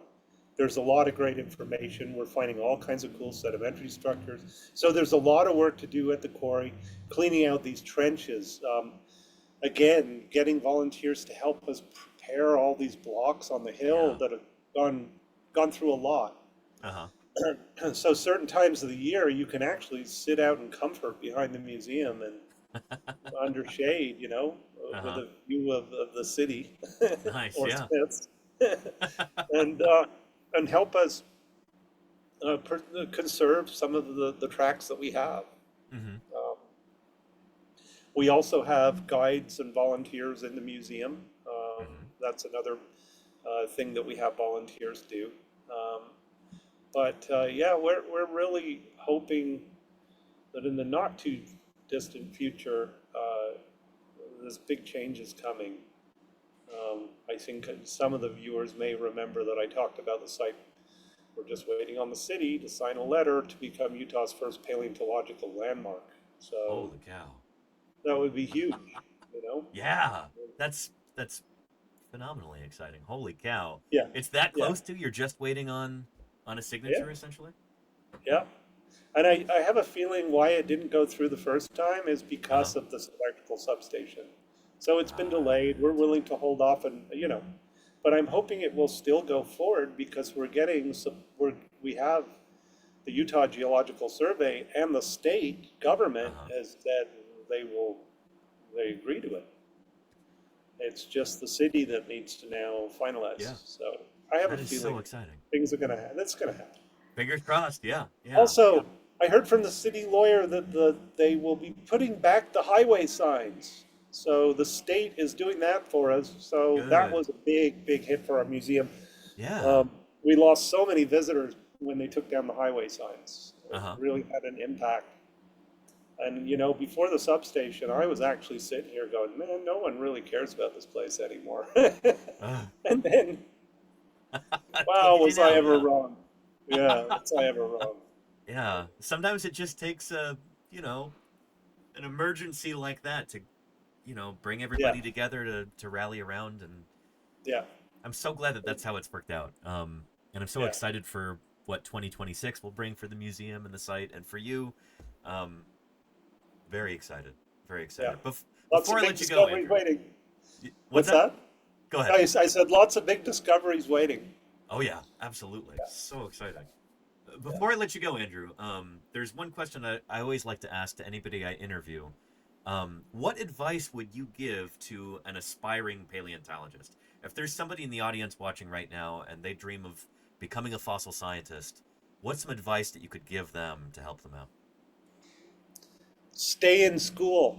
There's a lot of great information. We're finding all kinds of cool sedimentary structures. So there's a lot of work to do at the quarry, cleaning out these trenches. Again, getting volunteers to help us prepare all these blocks on the hill Yeah. that have gone gone through a lot. Uh-huh. So certain times of the year, you can actually sit out in comfort behind the museum and under shade, with Uh-huh. a view of the city Nice, or yeah. Smiths, and help us conserve some of the tracks that we have. Mm-hmm. Um, we also have guides and volunteers in the museum. Mm-hmm. That's another thing that we have volunteers do. Um, but yeah, we're really hoping that in the not too distant future, this big change is coming. I think some of the viewers may remember that I talked about the site. We're just waiting on the city to sign a letter to become Utah's first paleontological landmark. So Holy cow. that would be huge. Yeah. That's phenomenally exciting. Holy cow. Yeah, It's that yeah, close to you're just waiting on a yeah, signature essentially? yeah. And I have a feeling why it didn't go through the first time is Uh-huh. because of this electrical substation. So it's been delayed. We're Right. willing to hold off and, but I'm hoping it will still go forward because we're getting some, we have the Utah Geological Survey and the state government Uh-huh. has said they agree to it. It's just the city that needs to now finalize. Yeah. So I have a That is so feeling exciting. things are gonna happen. That's gonna happen. Fingers crossed. Yeah. Yeah. Also, I heard from the city lawyer that they will be putting back the highway signs. So the state is doing that for us. So that Good. was a big, big hit for our museum. Yeah. Um, we lost so many visitors when they took down the highway signs. It Uh-huh. really had an impact. And before the substation, I was actually sitting here going, man, no one really cares about this place anymore. Uh, And then, wow, look at you was I now. ever Yeah. wrong? Yeah, was I ever wrong? Yeah. Sometimes it just takes an emergency like that to, bring Yeah, everybody together to rally around. And yeah, I'm so glad that that's how it's worked out. And I'm so yeah. excited for what 2026 will bring for the museum and the site and for you. Um, very excited. Very Yeah, excited. lots Before of I big let you go, discoveries Andrew, waiting. what's What's that? that? Go ahead. I said lots of big discoveries waiting. Oh yeah, absolutely. Yeah, So exciting. yeah. Before I let you go, Andrew, there's one question I always like to ask to anybody I interview. What advice would you give to an aspiring paleontologist? If there's somebody in the audience watching right now and they dream of becoming a fossil scientist, what's some advice that you could give them to help them out? Stay in school.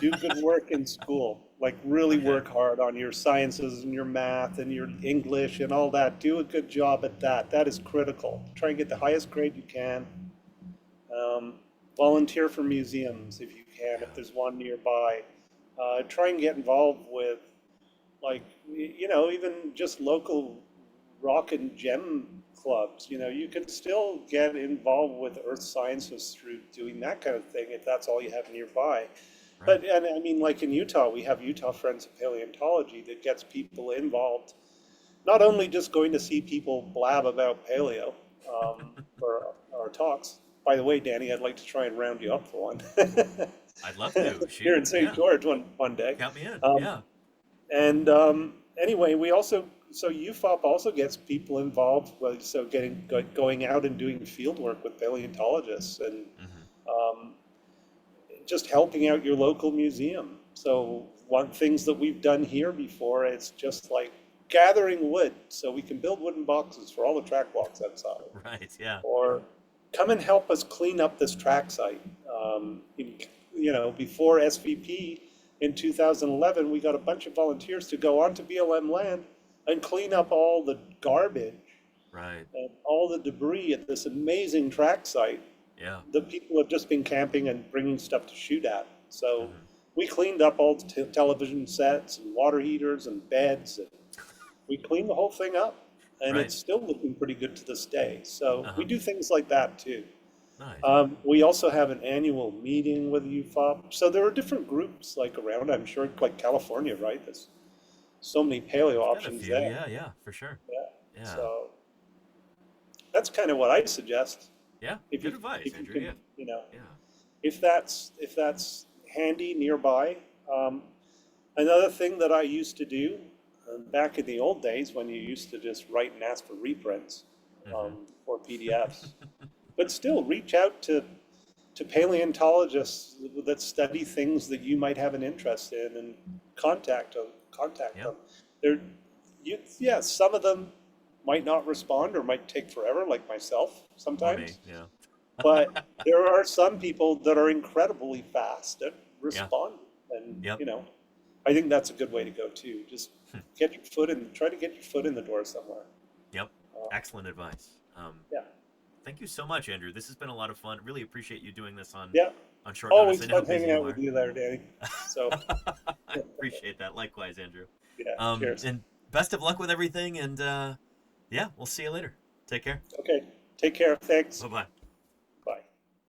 Do good work in school. Like really Okay. work hard on your sciences and your math and your English and all that. Do a good job at that. That is critical. Try and get the highest grade you can. Um, Volunteer for museums if you can, if Yeah. there's one nearby. Try and get involved with like even just local rock and gem clubs. You can still get involved with earth sciences through doing that kind of thing if that's all you have nearby. Right. But and I mean, like in Utah, we have Utah Friends of Paleontology that gets people involved, not only just going to see people blab about paleo for our talks. By the way, Danny, I'd like to try and round you up for one I'd love to. here Shoot. in St. Yeah. George one day. Count me in. Um, Yeah. and anyway, so UFOP also gets people involved, so going out and doing field work with paleontologists and Hmm. um, just helping out your local museum. So one things that we've done here before, it's just like gathering wood so we can build wooden boxes for all the track walks outside, Right. Yeah. or come and help us clean up this track site. Before SVP in 2011, we got a bunch of volunteers to go onto BLM land and clean up all the garbage Right. and all the debris at this amazing track site. Yeah. The people have just been camping and bringing stuff to shoot at. So Hmm. we cleaned up all the television sets and water heaters and beds. And we cleaned the whole thing up. And Right. it's still looking pretty good to this day. So we Uh-huh. do things like that too. Nice. We also have an annual meeting with UFOP. So there are different groups like around, I'm sure, like California, right? There's so many paleo We've got a options few. there. Yeah. Yeah. For sure. Yeah. Yeah. So that's kind of what I suggest. Yeah. If Good you advice, if you Andrew. can, Yeah. Yeah. if that's handy nearby. Another thing that I used to do, back in the old days when you used to just write and ask for reprints or PDFs. But still, reach out to paleontologists that study things that you might have an interest in, and contact them. Some of them might not respond or might take forever, like myself sometimes. Yeah. But there are some people that are incredibly fast at responding, and I think that's a good way to go too. Just try to get your foot in the door somewhere. Yep. Excellent advice. Yeah. Thank you so much, Andrew. This has been a lot of fun. Really appreciate you doing this on short Always notice. fun hanging out with you there, Danny. So I appreciate that. Likewise, Andrew. Yeah. Cheers. And best of luck with everything. And we'll see you later. Take care. Okay. Take care. Thanks. Bye-bye.